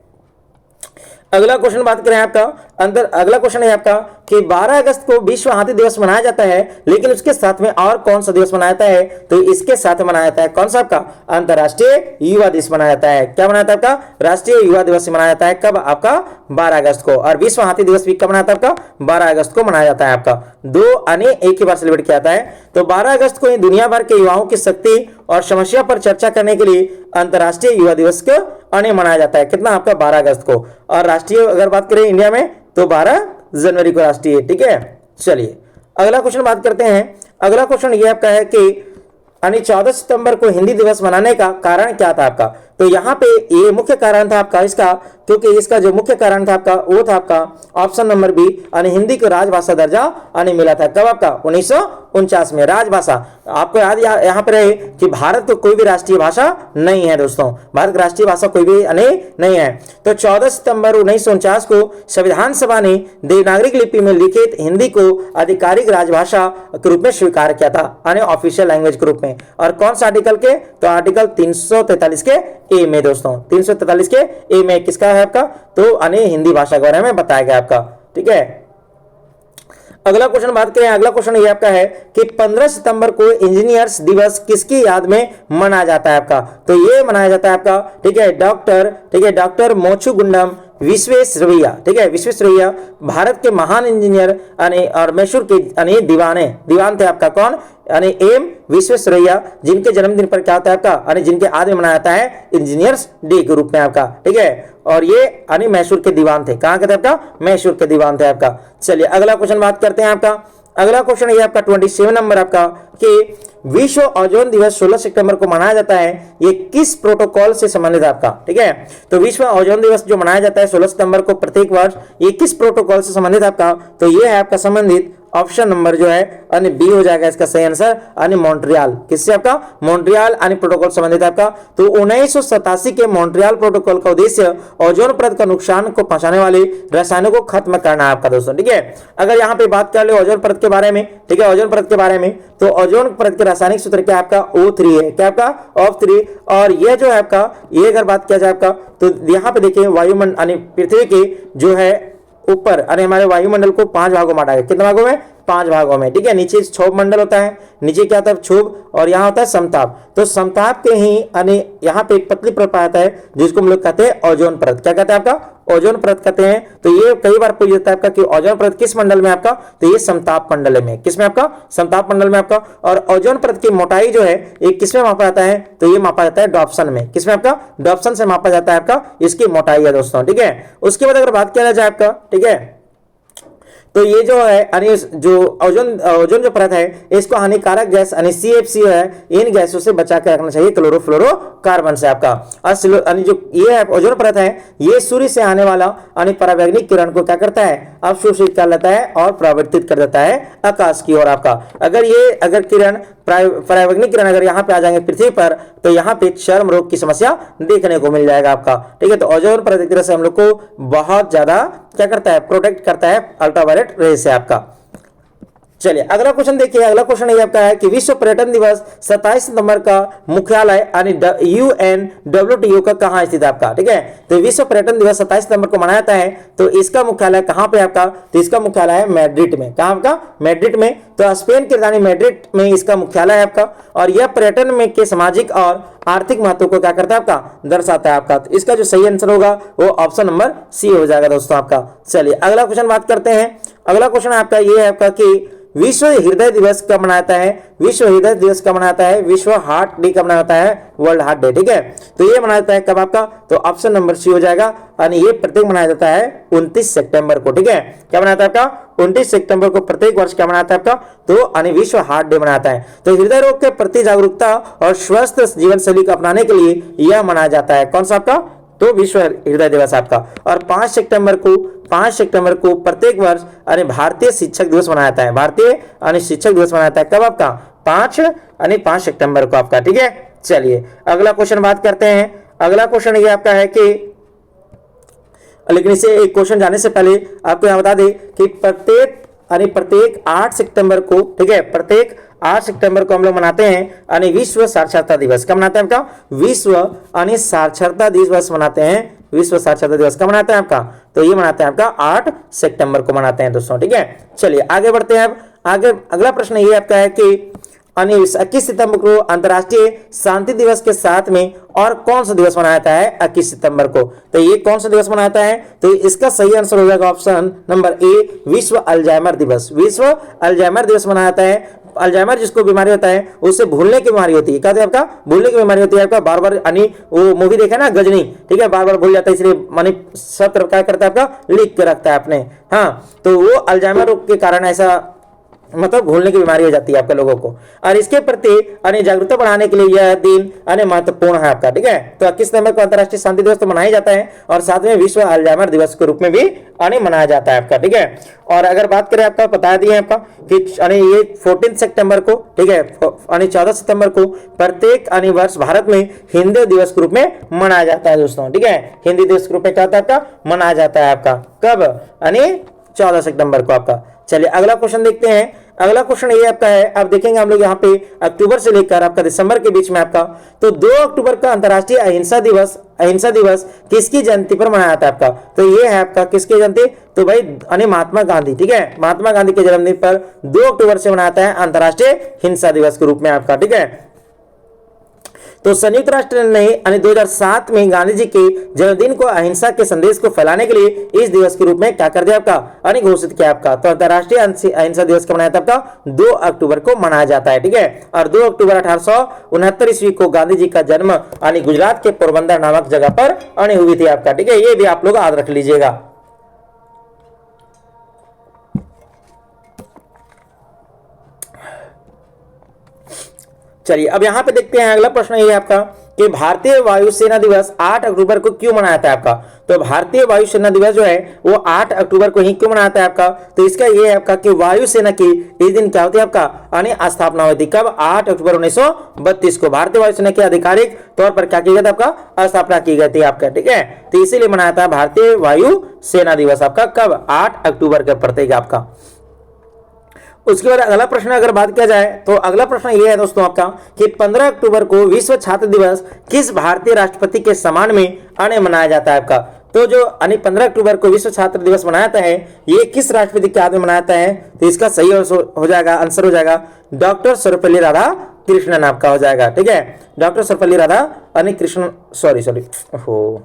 अगला क्वेश्चन बात करें आपका अगला क्वेश्चन है आपका कि 12 अगस्त को विश्व हाथी दिवस मनाया जाता है, लेकिन उसके साथ में और कौन सा दिवस मनाया जाता है, तो इसके साथ मनाया जाता है कौन सा आपका, अंतरराष्ट्रीय युवा दिवस मनाया जाता है। क्या मनाया जाता है आपका, राष्ट्रीय युवा दिवस मनाया जाता है कब आपका, 12 अगस्त को। और विश्व हाथी दिवस भी कब मनाया जाता है आपका, 12 अगस्त को मनाया जाता है आपका। दो यानी एक ही बार सेलिब्रेट किया जाता है। तो 12 अगस्त को दुनिया भर के युवाओं की शक्ति और समस्या पर चर्चा करने के लिए अंतरराष्ट्रीय युवा दिवस को मनाया जाता है। कितना आपका, 12 अगस्त को। और राष्ट्रीय अगर बात करें इंडिया में तो 12 जनवरी को राष्ट्रीय, ठीक है। चलिए अगला क्वेश्चन बात करते हैं। अगला क्वेश्चन ये आपका है कि 14 सितंबर को हिंदी दिवस मनाने का कारण क्या था आपका, तो यहाँ पे ये मुख्य कारण था आपका इसका, क्योंकि इसका जो मुख्य कारण था आपका वो था आपका ऑप्शन नंबर बी, यानी हिंदी को राजभाषा दर्जा मिला था कब आपका, 1949 में। राजभाषा आपको याद यहाँ पे रहे कि भारत तो कोई भी राष्ट्रीय भाषा नहीं है दोस्तों, भारत की राष्ट्रीय भाषा कोई भी नहीं है। तो 14 सितंबर 1949 को संविधान सभा ने देवनागरी लिपि में लिखित हिंदी को आधिकारिक राजभाषा के रूप में स्वीकार किया था, यानी ऑफिशियल लैंग्वेज के रूप में। और कौन सा आर्टिकल के, तो आर्टिकल 343 के ए में दोस्तों, 343 के ए में किसका है आपका, तो यानी हिंदी भाषा के बारे में बताया गया आपका, ठीक है। अगला क्वेश्चन बात करें। अगला क्वेश्चन ये आपका है कि 15 सितंबर को इंजीनियर्स दिवस किसकी याद में मनाया जाता है आपका, तो ये मनाया जाता है आपका, ठीक है, डॉक्टर मोचुगुंडम विश्वेश्वरैया, ठीक है, विश्वेश्वरैया भारत के महान इंजीनियर और मैसूर के दीवान थे आपका, कौन, यानी एम विश्वेश्वरैया, जिनके जन्मदिन पर क्या होता है आपका, यानी जिनके याद में मनाया जाता है इंजीनियर्स डे के रूप में आपका, ठीक है। और ये यानी मैसूर के दीवान थे, कहाँ के थे आपका, मैसूर के दीवान थे आपका। चलिए अगला क्वेश्चन बात करते हैं आपका। अगला क्वेश्चन ये आपका 27 नंबर आपका कि विश्व ओजोन दिवस 16 सितंबर को मनाया जाता है, ये किस प्रोटोकॉल से संबंधित है आपका, ठीक है। तो विश्व ओजोन दिवस जो मनाया जाता है 16 सितंबर को प्रत्येक वर्ष, ये किस प्रोटोकॉल से संबंधित है आपका, तो ये है आपका संबंधित ऑप्शन नंबर जो है यानी बी हो जाएगा इसका सही आंसर, यानी मॉन्ट्रियल। किससे आपका, मॉन्ट्रियल यानी प्रोटोकॉल संबंधित है आपका। तो 1987 के मॉन्ट्रियल प्रोटोकॉल का उद्देश्य ओजोन परत का नुकसान को पहुंचाने वाले रसायनों को खत्म करना है आपका दोस्तों, ठीक है। अगर यहाँ पे बात कर ले ओजोन परत के बारे में, ठीक है, ओजोन परत के बारे में, तो ओजोन परत के रासायनिक सूत्र क्या आपका, O3 है, क्या आपका, O3। और यह जो है आपका, ये अगर बात किया जाए आपका, तो यहाँ पे देखिए वायुमंडल यानी पृथ्वी के जो है ऊपर यानी हमारे वायुमंडल को 5 भागों में बांटा गया, कितने भागों में, 5 भागों में, ठीक है। नीचे क्षोभ मंडल होता है, नीचे क्या होता है क्षोभ, और यहाँ होता है समताप। तो समताप के ही यानी यहाँ पे एक पतली परत आता है जिसको हम लोग कहते हैं ओजोन परत। क्या कहते हैं आपका, ओजोन परत कहते हैं। तो ये कई बार पूछ जाता है आपका कि ओजोन परत किस मंडल में आपका, तो ये समताप मंडल में, किसमें आपका, समताप मंडल में आपका। और ओजोन परत की मोटाई जो है ये किसमें मापा जाता है, तो ये मापा जाता है डॉप्सन में, किसमें आपका, डॉप्सन से मापा जाता है आपका इसकी मोटाई है दोस्तों, ठीक है। उसके बाद अगर बात किया जाए आपका, ठीक है, तो ये जो है यानी जो ओजोन जो परत है इसको हानिकारक गैस यानी CFC है, इन गैसों से बचा के रखना चाहिए, क्लोरोफ्लोरोकार्बन से आपका। और जो ये है ओजोन परत है, ये सूर्य से आने वाला यानी परावैंगनिक किरण को क्या करता है, अवशोषित कर लेता है और परावर्तित कर देता है आकाश की ओर आपका। अगर किरण परावैंगनिक किरण अगर यहाँ पे आ जाएंगे पृथ्वी पर, तो यहाँ पे चर्म रोग की समस्या देखने को मिल जाएगा आपका, ठीक है। तो ओजोन परत एक तरह से हम लोग को बहुत ज्यादा क्या करता है, प्रोटेक्ट करता है अल्ट्रावायलेट रेज से आपका। चलिए अगला क्वेश्चन देखिए। अगला क्वेश्चन ये आपका है कि विश्व पर्यटन दिवस 27 सितंबर का मुख्यालय यानी UNWTO का कहां स्थित है आपका, ठीक है। तो विश्व पर्यटन दिवस 27 सितंबर को मनाया जाता है, तो इसका मुख्यालय कहां पे आपका, तो इसका मुख्यालय है मैड्रिड में, कहां आपका, मैड्रिड में। तो स्पेन की राजधानी मैड्रिड में इसका मुख्यालय है आपका। और यह पर्यटन में के सामाजिक और आर्थिक महत्व को क्या करता है आपका, दर्शाता है आपका। तो इसका जो सही आंसर होगा वो ऑप्शन नंबर सी हो जाएगा दोस्तों आपका। चलिए अगला क्वेश्चन बात करते हैं। अगला क्वेश्चन आपका ये है आपका कि विश्व हृदय दिवस कब मनाता है, विश्व हृदय दिवस कब मनाता है, विश्व हार्ट डे कब मनाता है, वर्ल्ड हार्ट डे, ठीक है। तो ये मनाता है कब आपका, तो ऑप्शन नंबर सी हो जाएगा। यानी ये प्रत्येक मनाया जाता है 29 सितंबर को, ठीक है। क्या मनाता है आपका, 29 सितंबर को प्रत्येक वर्ष क्या मनाता है आपका, तो यानी विश्व हार्ट डे मनाता है। तो हृदय रोग के प्रति जागरूकता और स्वस्थ जीवन शैली को अपनाने के लिए यह मनाया जाता है। कौन सा आपका, तो विश्व हृदय दिवस आपका। और 5 सितंबर को प्रत्येक वर्ष यानी भारतीय शिक्षक दिवस मनाया जाता है, भारतीय यानी शिक्षक दिवस मनाया जाता है। कब आपका, 5 सितंबर को आपका, ठीक है। चलिए अगला क्वेश्चन बात करते हैं। अगला क्वेश्चन ये आपका है कि, लेकिन इसे एक क्वेश्चन जाने से पहले आपको यहां बता दें कि प्रत्येक 8 सितंबर को, ठीक है, प्रत्येक 8 सितंबर को हम लोग मनाते हैं यानी विश्व साक्षरता दिवस। कब मनाते हैं आपका, विश्व यानी साक्षरता दिवस मनाते हैं। विश्व साक्षरता दिवस कब मनाते हैं आपका, तो ये मनाते हैं आपका 8 सितंबर को मनाते हैं दोस्तों, ठीक है। चलिए आगे बढ़ते हैं। अब आगे अगला प्रश्न ये आपका है कि 21 सितंबर को अंतर्राष्ट्रीय शांति दिवस के साथ में और कौन सा दिवस मनाया जाता है 21 सितंबर को, तो ये कौन सा दिवस मनाता है, तो इसका सही आंसर हो जाएगा ऑप्शन नंबर ए, विश्व अल्जाइमर दिवस। विश्व अल्जाइमर दिवस मनाया जाता है। अल्जाइमर जिसको बीमारी होता है उससे भूलने की बीमारी होती है, क्या आपका, भूलने की बीमारी होती है आपका, बार बार यानी वो मूवी देखा ना गजनी, ठीक है, बार बार भूल जाता है, इसलिए मानी सब तरफ क्या करता है आपका, लिख के रखता है अपने। हाँ, तो वो अल्जाइमर रोग के कारण ऐसा मतलब भूलने की बीमारी हो जाती है आपके लोगों को। और इसके प्रति यानी जागरूकता बढ़ाने के लिए यह दिन यानी महत्वपूर्ण है आपका, ठीक है। तो 21 सितंबर को अंतर्राष्ट्रीय शांति दिवस तो मनाया जाता है और साथ में विश्व अल्जाइमर दिवस के रूप में भी यानी मनाया जाता है आपका, ठीक है। और अगर बात करें आपका बता दिए आपका कि यानी ये 14 सितंबर को, ठीक है, यानी 14 सितंबर को प्रत्येक यानी वर्ष भारत में हिंदी दिवस के रूप में मनाया जाता है दोस्तों, ठीक है। हिंदी दिवस के रूप में क्या होता है आपका, मनाया जाता है आपका, कब, यानी 14 सितंबर को आपका। चलिए अगला क्वेश्चन देखते हैं। अगला क्वेश्चन ये आपका है, अब देखेंगे हम लोग यहाँ पे अक्टूबर से लेकर आपका दिसंबर के बीच में आपका, तो 2 अक्टूबर का अंतर्राष्ट्रीय अहिंसा दिवस किसकी जयंती पर मनाया जाता है आपका, तो ये है आपका किसकी जयंती, तो भाई यानी महात्मा गांधी, ठीक है, महात्मा गांधी के जन्मदिन पर 2 अक्टूबर से मनाता है अंतर्राष्ट्रीय हिंसा दिवस के रूप में आपका, ठीक है। तो संयुक्त राष्ट्र ने यानी 2007 में गांधी जी के जन्मदिन को अहिंसा के संदेश को फैलाने के लिए इस दिवस के रूप में क्या कर दिया आपका, यानी घोषित किया आपका। तो अंतर्राष्ट्रीय अहिंसा दिवस कब मनाया था आपका, 2 अक्टूबर को मनाया जाता है, ठीक है। और 2 अक्टूबर 1869 ईस्वी को गांधी जी का जन्म यानी गुजरात के पोरबंदर नामक जगह पर यानी हुई थी आपका, ठीक है। ये भी आप लोग याद रख लीजिएगा। चलिए अब यहां पे देखते हैं अगला प्रश्न ये आपका कि भारतीय वायुसेना दिवस 8 अक्टूबर को क्यों मनाता है आपका, तो भारतीय वायुसेना दिवस जो है वो 8 अक्टूबर को ही क्यों मनाता है आपका, तो इसका ये है आपका कि वायुसेना की इस दिन क्या होती है आपका, यानी स्थापना हुई थी। कब, 8 अक्टूबर 1932 को भारतीय वायुसेना की आधिकारिक तौर पर क्या की गई थी आपका, स्थापना की गई थी आपका, ठीक है। तो इसीलिए मनाया था भारतीय वायुसेना दिवस आपका, कब, 8 अक्टूबर के प्रत्येक आपका। उसके बाद अगला प्रश्न अगर बात किया जाए तो अगला प्रश्न यह है दोस्तों आपका कि 15 अक्टूबर को विश्व छात्र दिवस किस भारतीय राष्ट्रपति के सम्मान में यानी मनाया जाता है आपका, तो जो यानी 15 अक्टूबर को विश्व छात्र दिवस मनाता है ये किस राष्ट्रपति के याद में मनाता है, तो इसका सही हो जाएगा, आंसर हो जाएगा डॉक्टर सर्वपल्ली राधाकृष्णन आपका हो जाएगा, ठीक है। डॉक्टर सर्वपल्ली राधाकृष्णन, सॉरी हो,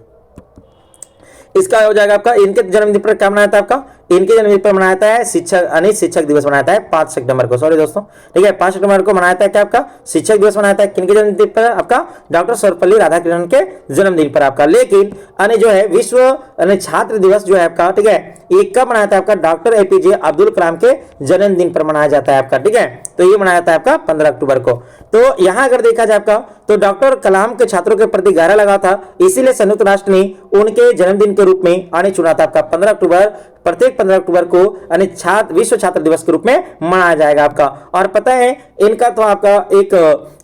इसका हो जाएगा आपका, इनके जन्मदिन पर क्या मनाया था आपका, इनके जन्मदिन पर मनाया है शिक्षक दिवस मनाया है 5 सितंबर को, सॉरी दोस्तों, ठीक है, 5 सितंबर को मनाया है क्या आपका, शिक्षक दिवस मनाया है किनके जन्मदिन पर आपका, डॉक्टर सर्वपल्ली राधाकृष्णन के जन्मदिन पर आपका। लेकिन यानी जो है विश्व यानी छात्र दिवस जो है आपका, ठीक है, ये कब मनाया था आपका, डॉक्टर एपीजे अब्दुल कलाम के जन्मदिन पर मनाया जाता है आपका, ठीक है। तो ये मनाया जाता है आपका 15 अक्टूबर को। तो यहाँ अगर देखा जाए आपका तो डॉक्टर कलाम के छात्रों के प्रति गहरा लगा था, इसीलिए संयुक्त राष्ट्र ने उनके जन्मदिन के रूप में यानी चुना था आपका 15 अक्टूबर, प्रत्येक 15 अक्टूबर को यानी विश्व छात्र दिवस के रूप में मनाया जाएगा आपका। और पता है इनका तो आपका एक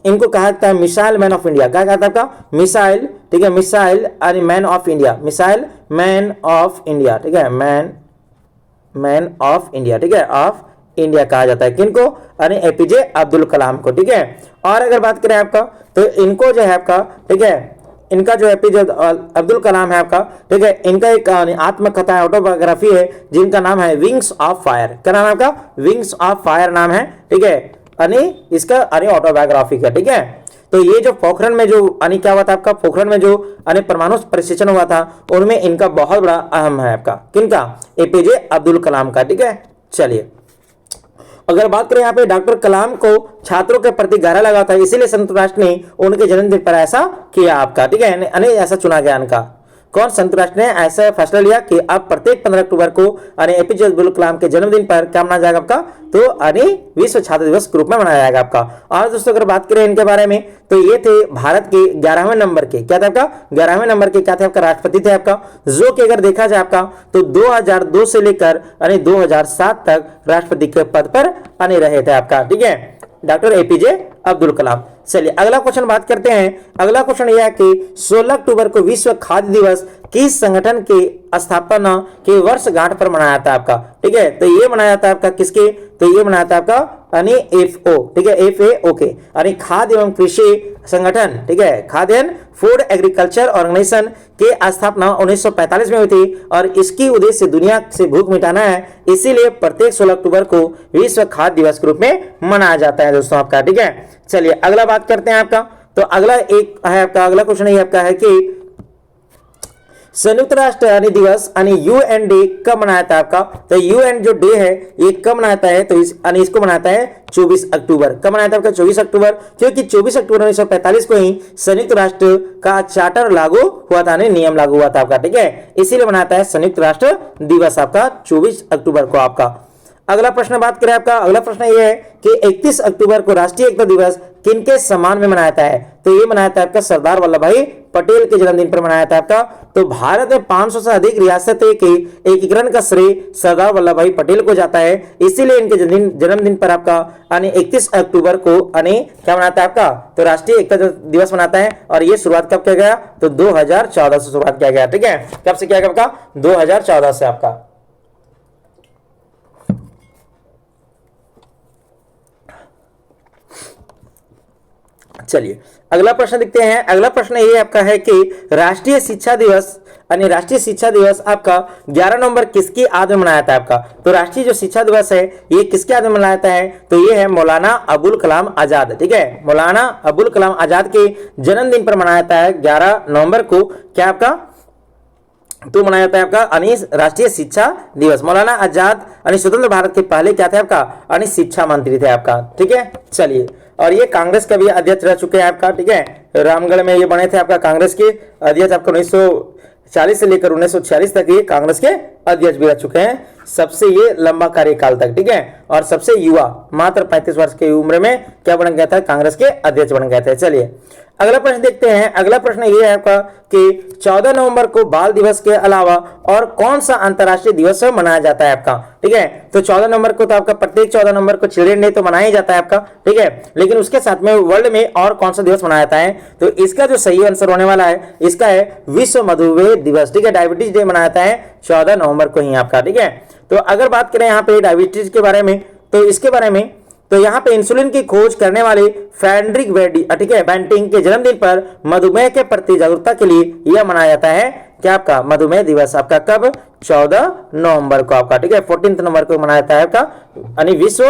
इनको कहा जाता है मिसाइल मैन ऑफ इंडिया, क्या कहता है आपका, मिसाइल, ठीक है, मिसाइल यानी man of India, missile man of India, ठीक है, मैन ऑफ इंडिया, ठीक है, ऑफ इंडिया कहा जाता है किनको, यानी एपीजे अब्दुल कलाम को, ठीक है। और अगर बात करें आपका तो इनको जो है आपका, ठीक है, इनका जो एपीजे अब्दुल कलाम है आपका, ठीक है, इनका एक आत्मकथा है, ऑटोबायोग्राफी है जिनका नाम है विंग्स ऑफ फायर, क्या नाम है आपका, विंग्स ऑफ फायर नाम है, ठीक है, यानी इसका यानी ऑटोबायोग्राफी का, ठीक है। तो ये जो पोखरण में जो यानी क्या हुआ था आपका, पोखरण में जो यानी परमाणु परीक्षण हुआ था उनमें इनका बहुत बड़ा अहम है आपका, किनका, एपीजे अब्दुल कलाम का। ठीक है, चलिए अगर बात करें यहाँ पे डॉक्टर कलाम को छात्रों के प्रति गहरा लगा था, इसीलिए संयुक्त राष्ट्र ने उनके जन्मदिन पर ऐसा किया आपका। ठीक है, यानी ऐसा चुना गया इनका। कौन, संयुक्त राष्ट्र ने ऐसा फैसला लिया कि अब प्रत्येक 15 अक्टूबर को यानी एपीजे अब्दुल कलाम के जन्मदिन पर क्या मनाया जाएगा आपका, तो यानी विश्व छात्र दिवस के रूप में मनाया जाएगा आपका। और दोस्तों अगर बात करें इनके बारे में तो ये थे भारत के 11वें नंबर के, क्या था आपका, 11वें नंबर के क्या थे आपका, राष्ट्रपति थे आपका, जो कि अगर देखा जाए आपका तो 2002 से लेकर यानी 2007 तक राष्ट्रपति के पद पर बने रहे थे आपका। ठीक है, डॉक्टर एपीजे अब्दुल कलाम। चलिए अगला क्वेश्चन बात करते हैं। अगला क्वेश्चन यह है कि 16 अक्टूबर को विश्व खाद्य दिवस किस संगठन के स्थापना के वर्षगांठ पर मनाया था आपका। ठीक है, तो ये मनाया था आपका किसके, तो ये मनाया था आपका यानी एफओ। ठीक है, एफएओ के यानी खाद्य एवं कृषि संगठन। ठीक है, खाद्य एंड फूड एग्रीकल्चर ऑर्गेनाइजेशन के स्थापना 1945 में हुई थी और इसकी उद्देश्य दुनिया से भूख मिटाना है, इसीलिए प्रत्येक 16 अक्टूबर को विश्व खाद्य दिवस के रूप में मनाया जाता है दोस्तों आपका। ठीक है, चलिए अगला बात करते हैं आपका। तो अगला एक है आपका, अगला क्वेश्चन ये आपका है कि संयुक्त राष्ट्र यानी दिवस यानी यूएन डे कब मनाता है आपका, तो यूएन जो डे है ये कब मनाता है, तो इसको मनाता है 24 अक्टूबर। कब मनाता है आपका, 24 अक्टूबर, क्योंकि 24 अक्टूबर 1945 को ही संयुक्त राष्ट्र का चार्टर लागू हुआ था, नियम लागू हुआ था आपका। ठीक है, इसीलिए मनाता है संयुक्त राष्ट्र दिवस आपका 24 अक्टूबर को आपका। अगला प्रश्न बात करें आपका, अगला प्रश्न ये है कि 31 अक्टूबर को राष्ट्रीय एकता दिवस किनके सम्मान में मनाया जाता है, तो ये मनाया जाता है आपका सरदार वल्लभ भाई पटेल के जन्मदिन पर मनाया जाता है आपका। तो भारत में 500 से अधिक रियासतें के एकीकरण का श्रेय सरदार वल्लभ भाई पटेल को जाता है, इसीलिए इनके जन्मदिन पर आपका यानी 31 अक्टूबर को यानी क्या मनाता है आपका, तो राष्ट्रीय एकता दिवस मनाता है। और ये शुरुआत कब किया गया, तो 2014 से शुरुआत किया गया। ठीक है, कब से किया गया आपका, 2014 से आपका। चलिए अगला प्रश्न देखते हैं। अगला प्रश्न ये आपका है कि राष्ट्रीय शिक्षा दिवस यानी राष्ट्रीय शिक्षा दिवस आपका 11 नवंबर किसकी याद में मनाया जाता है आपका, तो राष्ट्रीय जो शिक्षा दिवस है ये किसके याद में मनाया जाता है, तो ये है मौलाना अबुल कलाम आजाद। ठीक है, मौलाना अबुल कलाम आजाद के जन्मदिन पर मनाया जाता है 11 नवंबर को, क्या आपका, तो मनाया जाता है आपका राष्ट्रीय शिक्षा दिवस। मौलाना आजाद स्वतंत्र भारत के पहले क्या थे आपका, शिक्षा मंत्री थे आपका। ठीक है, चलिए और ये कांग्रेस का भी अध्यक्ष रह चुके हैं आपका। ठीक है, रामगढ़ में ये बने थे आपका कांग्रेस के अध्यक्ष आपका 1940 से लेकर 1946 तक ये कांग्रेस के अध्यक्ष भी रह चुके हैं, सबसे ये लंबा कार्यकाल तक। ठीक है, और सबसे युवा मात्र 35 वर्ष की उम्र में क्या बन गया था, कांग्रेस के अध्यक्ष बन गए थे। चलिए अगला प्रश्न देखते हैं। अगला प्रश्न ये है आपका कि 14 नवंबर को बाल दिवस के अलावा और कौन सा अंतर्राष्ट्रीय दिवस मनाया जाता है आपका। ठीक है, तो 14 नवंबर को तो आपका प्रत्येक 14 नवंबर को चिल्ड्रन डे तो मनाया ही जाता है आपका। ठीक है, लेकिन उसके साथ में वर्ल्ड में और कौन सा दिवस मनाया जाता है, तो इसका जो सही आंसर होने वाला है इसका है विश्व मधुमेह दिवस। ठीक है, डायबिटीज डे मनाया जाता है 14 नवंबर को ही आपका। ठीक है, तो अगर बात करें यहाँ पे डायबिटीज के बारे में, तो इसके बारे में तो यहाँ पे इंसुलिन की खोज करने वाले फ्रेडरिक ठीक है बेंटिंग के जन्मदिन पर मधुमेह के प्रति जागरूकता के लिए यह मनाया जाता है क्या आपका, मधुमेह दिवस आपका कब, 14 नवंबर को आपका। ठीक है, 14 नवंबर को मनाया जाता है आपका विश्व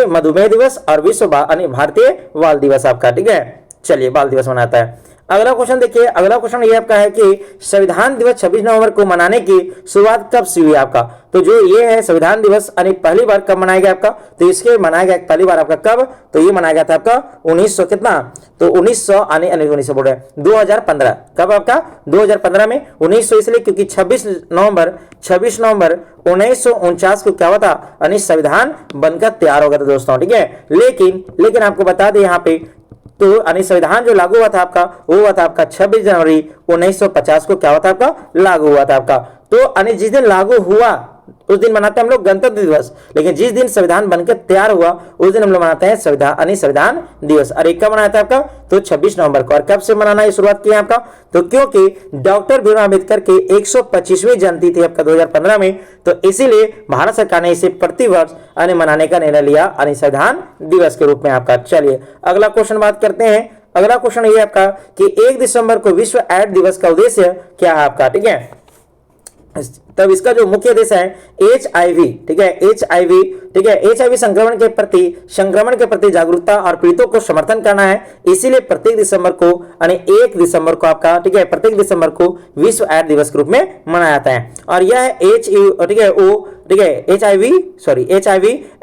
मधुमेह दिवस और विश्व भारतीय बाल दिवस आपका। ठीक है, चलिए बाल दिवस मनाता है। अगला क्वेश्चन देखिए। अगला क्वेश्चन ये आपका है कि संविधान दिवस 26 नवंबर को मनाने की शुरुआत कब से हुई आपका, तो जो ये है संविधान दिवस पहली बार कब मनाया गया आपका, तो इसके मनाया गया पहली बार आपका कब, तो ये मनाया गया था आपका 1900 कितना, तो 1900 बोल रहे हैं 2015। कब आपका 2015 में, 1900 इसलिए क्योंकि 26 नवंबर 1949 को क्या हुआ था, संविधान बनकर तैयार हो गया था दोस्तों। ठीक है, लेकिन आपको बता दें यहाँ पे तो संविधान जो लागू हुआ था आपका वो हुआ था आपका 26 जनवरी 1950 को क्या हुआ था आपका, लागू हुआ था आपका। तो जिस दिन लागू हुआ उस दिन मनाते हैं हम लोग गणतंत्र दिवस, लेकिन जिस दिन संविधान बनकर तैयार हुआ उस दिन हम लोग मनाते हैं संविधान दिवस। और एक कब मनाया था आपका, तो 26 नवंबर को। और कब से मनाना ये शुरुआत की आपका, तो क्योंकि डॉक्टर भीमराव अम्बेडकर के 125वीं जयंती थी आपका 2015 में, तो इसीलिए भारत सरकार ने इसे प्रतिवर्ष मनाने का निर्णय लिया संविधान दिवस के रूप में आपका। चलिए अगला क्वेश्चन बात करते हैं। अगला क्वेश्चन ये आपका कि 1 दिसंबर को विश्व एड्स दिवस का उद्देश्य क्या है आपका। ठीक है, तब इसका जो मुख्य उद्देश्य है HIV, ठीक है, HIV, ठीक है, HIV संक्रमण के प्रति जागरूकता और पीड़ितों को समर्थन करना है। इसीलिए प्रत्येक दिसंबर को यानी 1 दिसंबर को आपका, ठीक है, प्रत्येक दिसंबर को विश्व एड्स दिवस के रूप में मनाया जाता है। और यह HIV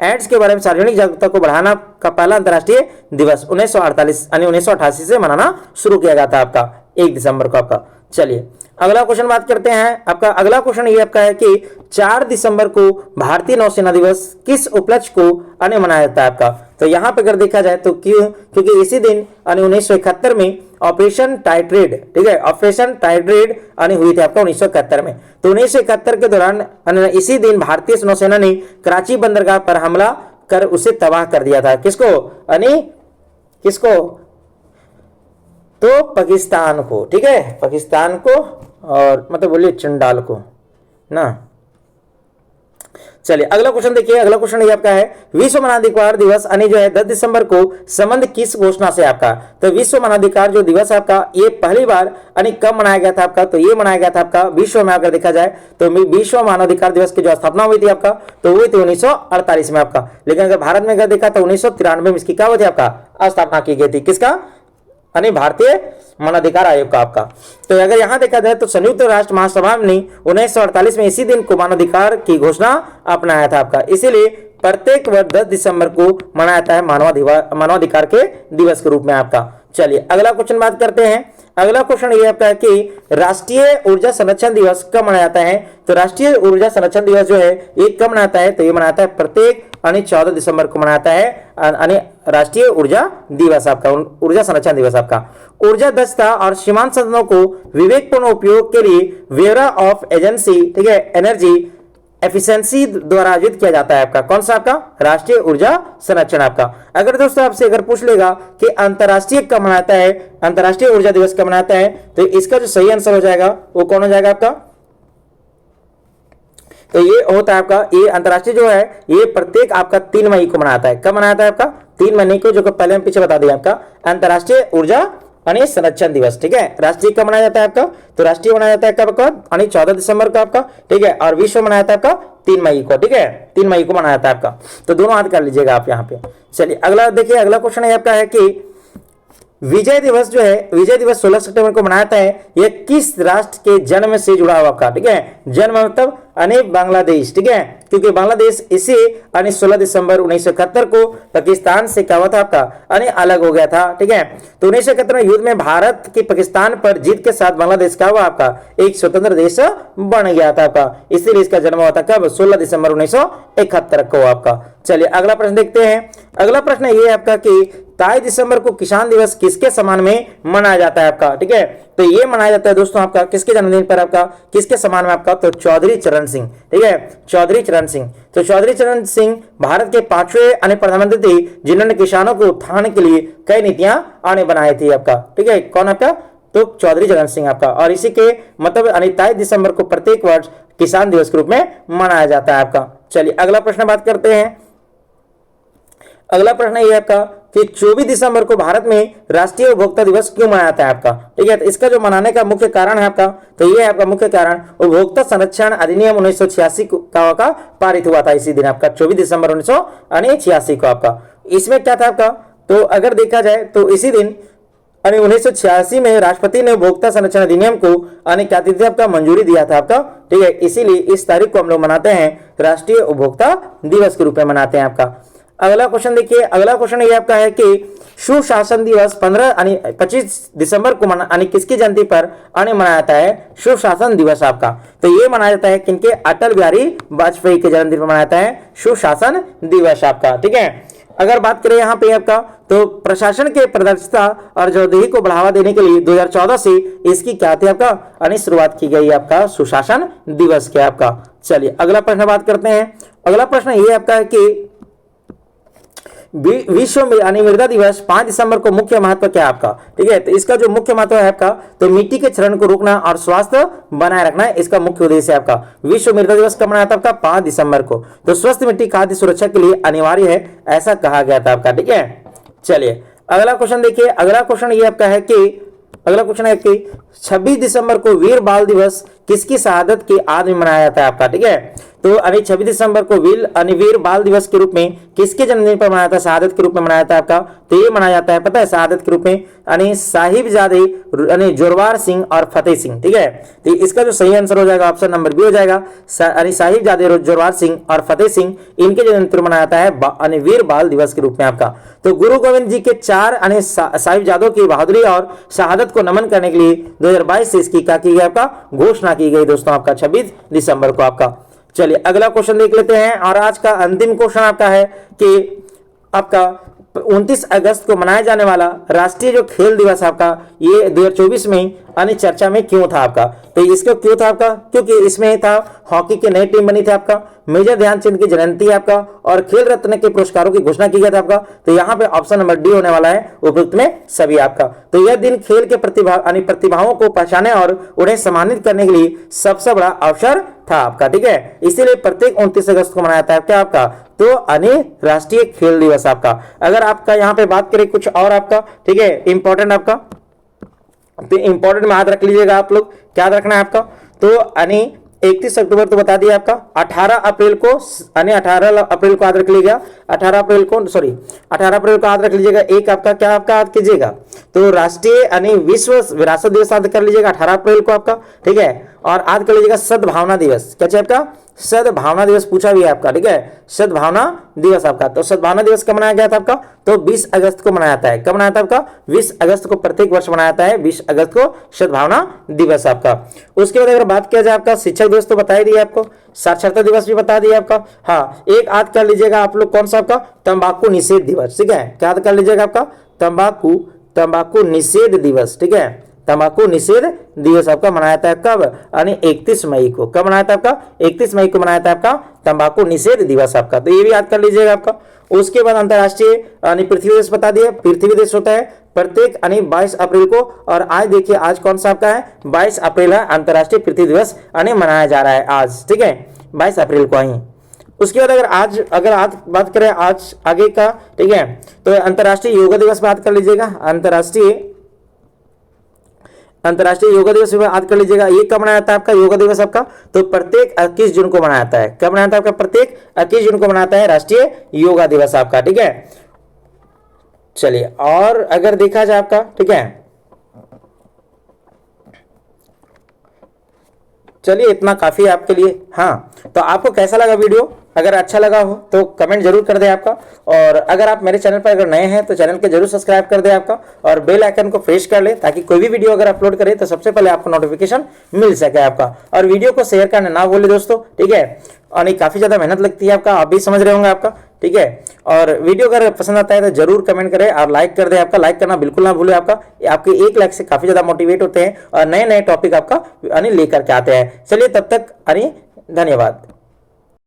एड्स के बारे में सार्वजनिक जागरूकता को बढ़ाना का पहला अंतर्राष्ट्रीय दिवस 1988 से मनाना शुरू किया गया था आपका 1 दिसंबर को आपका। चलिए अगला क्वेश्चन बात करते हैं। आपका अगला क्वेश्चन ये आपका है कि 4 दिसंबर को भारतीय नौसेना दिवस किस उपलक्ष्य को मनाया जाता है आपका। तो यहाँ पे अगर देखा जाए तो क्योंकि इसी दिन 1971 में ऑपरेशन टाइट्रेड, ठीक है, ऑपरेशन टाइट्रेड हुई थी आपका 1971 में। तो 1971 के दौरान इसी दिन भारतीय नौसेना ने कराची बंदरगाह पर हमला कर उसे तबाह कर दिया था। किसको? तो पाकिस्तान को, ठीक है, पाकिस्तान को, और मतलब बोलिए चंडाल को ना। चलिए अगला क्वेश्चन देखिए। अगला क्वेश्चन ये आपका है विश्व मानवाधिकार दिवस जो है 10 दिसंबर को संबंध किस घोषणा से आपका। तो विश्व मानवाधिकार जो दिवस है आपका ये पहली बार कब मनाया गया था आपका। तो ये मनाया गया था आपका विश्व में अगर देखा जाए तो विश्व मानवाधिकार दिवस की जो स्थापना हुई थी आपका तो हुई थी 1948 में आपका। लेकिन अगर भारत में अगर देखा तो 1993 में इसकी क्या हुई थी आपका स्थापना की गई थी। किसका? भारतीय मानवाधिकार आयोग का आपका। तो अगर यहां देखा जाए तो संयुक्त राष्ट्र महासभा ने 1948 में इसी दिन को मानवाधिकार की घोषणा अपनाया था आपका। इसीलिए प्रत्येक वर्ष 10 दिसंबर को मनाया जाता है मानवाधिकार के दिवस के रूप में आपका। चलिए अगला क्वेश्चन बात करते हैं। अगला क्वेश्चन ये आपका है कि राष्ट्रीय ऊर्जा संरक्षण दिवस कब मनाया जाता है। तो राष्ट्रीय ऊर्जा संरक्षण दिवस जो है ये कब मनाता है। तो ये मनाता है प्रत्येक 14 दिसंबर को मनाता है राष्ट्रीय ऊर्जा दिवस आपका, ऊर्जा संरक्षण दिवस आपका। ऊर्जा दक्षता और सीमांत संसाधनों को विवेकपूर्ण उपयोग के लिए ब्यूरो ऑफ एजेंसी, ठीक है, एनर्जी एफिशिएंसी द्वारा आयोजित किया जाता है आपका। कौन सा आपका? राष्ट्रीय ऊर्जा संरक्षण आपका। अगर दोस्तों आपसे अगर पूछ लेगा कि अंतरराष्ट्रीय कब मनाता है, अंतरराष्ट्रीय ऊर्जा दिवस कब मनाता है, तो इसका जो सही आंसर हो जाएगा वो कौन हो जाएगा आपका। तो ये होता है आपका, ये अंतरराष्ट्रीय जो है ये प्रत्येक आपका 3 मई को मनाता है। कब मनाता है आपका? 3 मई को, जो पहले हम पीछे बता दिया आपका अंतरराष्ट्रीय ऊर्जा संरक्षण दिवस, ठीक है। राष्ट्रीय कब मनाया जाता है आपका? तो राष्ट्रीय मनाया जाता है कब? 14 दिसंबर को आपका, ठीक है। और विश्व मनाया जाता है आपका 3 मई को, ठीक है, 3 मई को मनाया जाता है आपका। तो दोनों याद कर लीजिएगा आप यहाँ पे। चलिए अगला देखिए। अगला क्वेश्चन है आपका है कि विजय दिवस जो है, विजय दिवस 16 सितंबर को मनाया जाता है। यह किस राष्ट्र के जन्म से जुड़ा हुआ आपका, ठीक है। जन्म मतलब बांग्लादेश, ठीक है, क्योंकि बांग्लादेश इसी 16 दिसंबर 1971 को पाकिस्तान से क्या हुआ था आपका अलग हो गया था, ठीक है। तो 1971 युद्ध में भारत की पाकिस्तान पर जीत के साथ बांग्लादेश क्या हुआ आपका एक स्वतंत्र देश बन गया था आपका। इसीलिए इसका जन्म हुआ था कब? 16 दिसंबर 1971 को आपका। चलिए अगला प्रश्न देखते हैं। अगला प्रश्न ये आपका कि 23 दिसंबर को किसान दिवस किसके सम्मान में मनाया जाता है आपका, ठीक है। तो ये मनाया जाता है दोस्तों आपका किसके जन्मदिन पर आपका, किसके सम्मान में आपका? तो चौधरी चरण सिंह, ठीक है, चौधरी चरण सिंह। तो चौधरी चरण सिंह भारत के 5वें प्रधानमंत्री थे जिन्होंने किसानों के उत्थान के लिए कई नीतियां बनाई थी आपका, ठीक है। कौन आपका? तो चौधरी चरण सिंह आपका। और इसी के मतलब 23 दिसंबर को प्रत्येक वर्ष किसान दिवस के रूप में मनाया जाता है आपका। चलिए अगला प्रश्न बात करते हैं। अगला प्रश्न ये आपका कि 24 दिसंबर को भारत में राष्ट्रीय उपभोक्ता दिवस क्यों मनाया जाता है आपका, ठीक है। तो इसका जो मनाने का मुख्य कारण है आपका, तो ये है आपका मुख्य कारण उपभोक्ता संरक्षण अधिनियम 1986 का पारित हुआ था इसी दिन आपका 24 दिसंबर 1986 को आपका। इसमें क्या था आपका? तो अगर देखा जाए तो इसी दिन 1986 में राष्ट्रपति ने उपभोक्ता संरक्षण अधिनियम को क्या तिथि आपका मंजूरी दिया था आपका, ठीक है। इसीलिए इस तारीख को हम लोग मनाते हैं राष्ट्रीय उपभोक्ता दिवस के रूप में मनाते हैं आपका। अगला क्वेश्चन देखिए। अगला क्वेश्चन ये आपका है कि सुशासन दिवस 25 दिसंबर को किसकी जयंती पर मनाया जाता है? सुशासन दिवस आपका। तो ये मनाया जाता है किनके? अटल बिहारी वाजपेयी के जन्मदिन पर मनाया जाता है सुशासन दिवस आपका, ठीक है। अगर बात करें यहाँ पे आपका तो प्रशासन के पारदर्शिता और जवाबदेही को बढ़ावा देने के लिए 2014 से इसकी क्या थी आपका शुरुआत की गई आपका सुशासन दिवस के आपका। चलिए अगला प्रश्न बात करते हैं। अगला प्रश्न ये आपका है कि विश्व मृदा दिवस 5 दिसंबर को मुख्य महत्व क्या है आपका, ठीक है। तो इसका जो मुख्य महत्व है आपका तो मिट्टी के क्षरण को रोकना और स्वास्थ्य बनाए रखना है, इसका मुख्य उद्देश्य है आपका। विश्व मृदा दिवस कब मनाया था आपका? 5 दिसंबर को। तो स्वस्थ मिट्टी खाद्य सुरक्षा के लिए अनिवार्य है ऐसा कहा गया था आपका, ठीक है। चलिए अगला क्वेश्चन देखिए। अगला क्वेश्चन ये आपका है कि अगला क्वेश्चन है कि 26 दिसंबर को वीर बाल दिवस किसकी शहादत की याद में मनाया जाता है आपका, ठीक है। तो 26 दिसंबर को वीर बाल दिवस के रूप में किसके जन्मदिन पर मनाया जाता है, शहादत के रूप में मनाया जाता है आपका। तो ये मनाया जाता है, पता है, शहादत के रूप में साहिबजादे जोरवार सिंह और फतेह सिंह, ठीक है। तो इसका जो सही आंसर हो जाएगा ऑप्शन नंबर बी हो जाएगा, साहिबजादे जोरवार सिंह और फतेह सिंह, इनके जन्मदिन पर मनाया जाता है वीर बाल दिवस के रूप में आपका। तो गुरु गोविंद जी के 4 साहिबजादों की बहादुरी और शहादत को नमन करने के लिए 2022 से इसकी क्या की गई आपका, घोषणा की गई दोस्तों आपका 26 दिसंबर को आपका। चलिए अगला क्वेश्चन देख लेते हैं, और आज का अंतिम क्वेश्चन आपका है कि आपका 29 अगस्त को मनाया जाने वाला राष्ट्रीय जो खेल दिवस आपका ये 2024 में चर्चा में क्यों था आपका। तो इसको क्यों था आपका, क्योंकि इसमें था हॉकी की नई टीम बनी थी आपका, मेजर ध्यानचंद की जयंती है आपका, और खेल रत्न के पुरस्कारों की घोषणा की गई थी आपका। तो यहाँ पे ऑप्शन नंबर डी होने वाला है उपयुक्त में सभी आपका। तो यह दिन खेल के प्रतिभाओं को पहचाने और उन्हें सम्मानित करने के लिए सबसे बड़ा अवसर था आपका, ठीक है। इसीलिए प्रत्येक 29 अगस्त को मनाया जाता है क्या आपका, तो राष्ट्रीय खेल दिवस आपका। अगर आपका यहाँ पे बात करें कुछ और आपका, ठीक है, इंपॉर्टेंट आपका, तो इंपॉर्टेंट में याद रख लीजिएगा आप लोग, क्या याद रखना है आपका। तो 31 अक्टूबर तो बता दिया आपका, 18 अप्रैल को 18 अप्रैल को याद रख लीजिएगा, 18 अप्रैल को याद रख लीजिएगा। एक आपका क्या आपका याद कीजिएगा, तो राष्ट्रीय विश्व विरासत दिवस याद कर लीजिएगा 18 अप्रैल को आपका, ठीक है। और याद कर लीजिएगा सद्भावना दिवस, क्या चाहिए आपका, सद्भावना दिवस पूछा भी है आपका, ठीक है, सद्भावना दिवस आपका। तो सद्भावना दिवस कब मनाया गया था आपका, तो 20 अगस्त को मनाया जाता है। कब मनाया था आपका, 20 अगस्त को प्रत्येक वर्ष मनाया जाता है, 20 अगस्त को सद्भावना दिवस आपका। उसके बाद अगर बात किया जाए आपका शिक्षक दिवस तो बता ही दिया आपको, साक्षरता दिवस भी बता दिया आपका। हाँ, एक याद कर लीजिएगा आप लोग, कौन सा आपका, तंबाकू निषेध दिवस, ठीक है, क्या याद कर लीजिएगा आपका, तंबाकू निषेध दिवस, ठीक है। तंबाकू निषेध दिवस आपका मनाया जाता है कब, 31 मई को। कब मनाया था आपका, 31 मई को मनाया था आपका तंबाकू निषेध दिवस आपका। तो ये भी याद कर लीजिएगा आपका। उसके बाद अंतर्राष्ट्रीय पृथ्वी दिवस बता दिया, पृथ्वी दिवस होता है प्रत्येक 22 अप्रैल को, और आज देखिए आज कौन सा आपका है, 22 अप्रैल है अंतर्राष्ट्रीय पृथ्वी दिवस मनाया जा रहा है आज, ठीक है, 22 अप्रैल को ही। उसके बाद अगर आज बात करें आज आगे का, ठीक है, तो अंतर्राष्ट्रीय योगा दिवस बात कर लीजिएगा, अंतर्राष्ट्रीय योगा दिवस भी याद कर लीजिएगा। ये कब मनाया जाता है आपका योगा दिवस आपका, तो प्रत्येक 21 जून को मनाया जाता है। कब मनाया जाता है आपका, प्रत्येक 21 जून को मनाता है राष्ट्रीय योगा दिवस आपका, ठीक है। चलिए, और अगर देखा जाए आपका, ठीक है, चलिए इतना काफी है आपके लिए। हाँ, तो आपको कैसा लगा वीडियो, अगर अच्छा लगा हो तो कमेंट जरूर कर दें आपका, और अगर आप मेरे चैनल पर अगर नए हैं तो चैनल को जरूर सब्सक्राइब कर दें आपका, और बेल आइकन को प्रेस कर ले ताकि कोई भी वीडियो अगर अपलोड करें तो सबसे पहले आपको नोटिफिकेशन मिल सके आपका। और वीडियो को शेयर करना ना भूले दोस्तों, ठीक है, और काफी ज्यादा मेहनत लगती है आपका, आप भी समझ रहे होंगे आपका, ठीक है। और वीडियो अगर पसंद आता है तो जरूर कमेंट करें और लाइक कर दें आपका, लाइक करना बिल्कुल ना भूले आपका, आपके एक लाइक से काफी ज्यादा मोटिवेट होते हैं और नए नए टॉपिक आपका लेकर के आते हैं। चलिए तब तक धन्यवाद।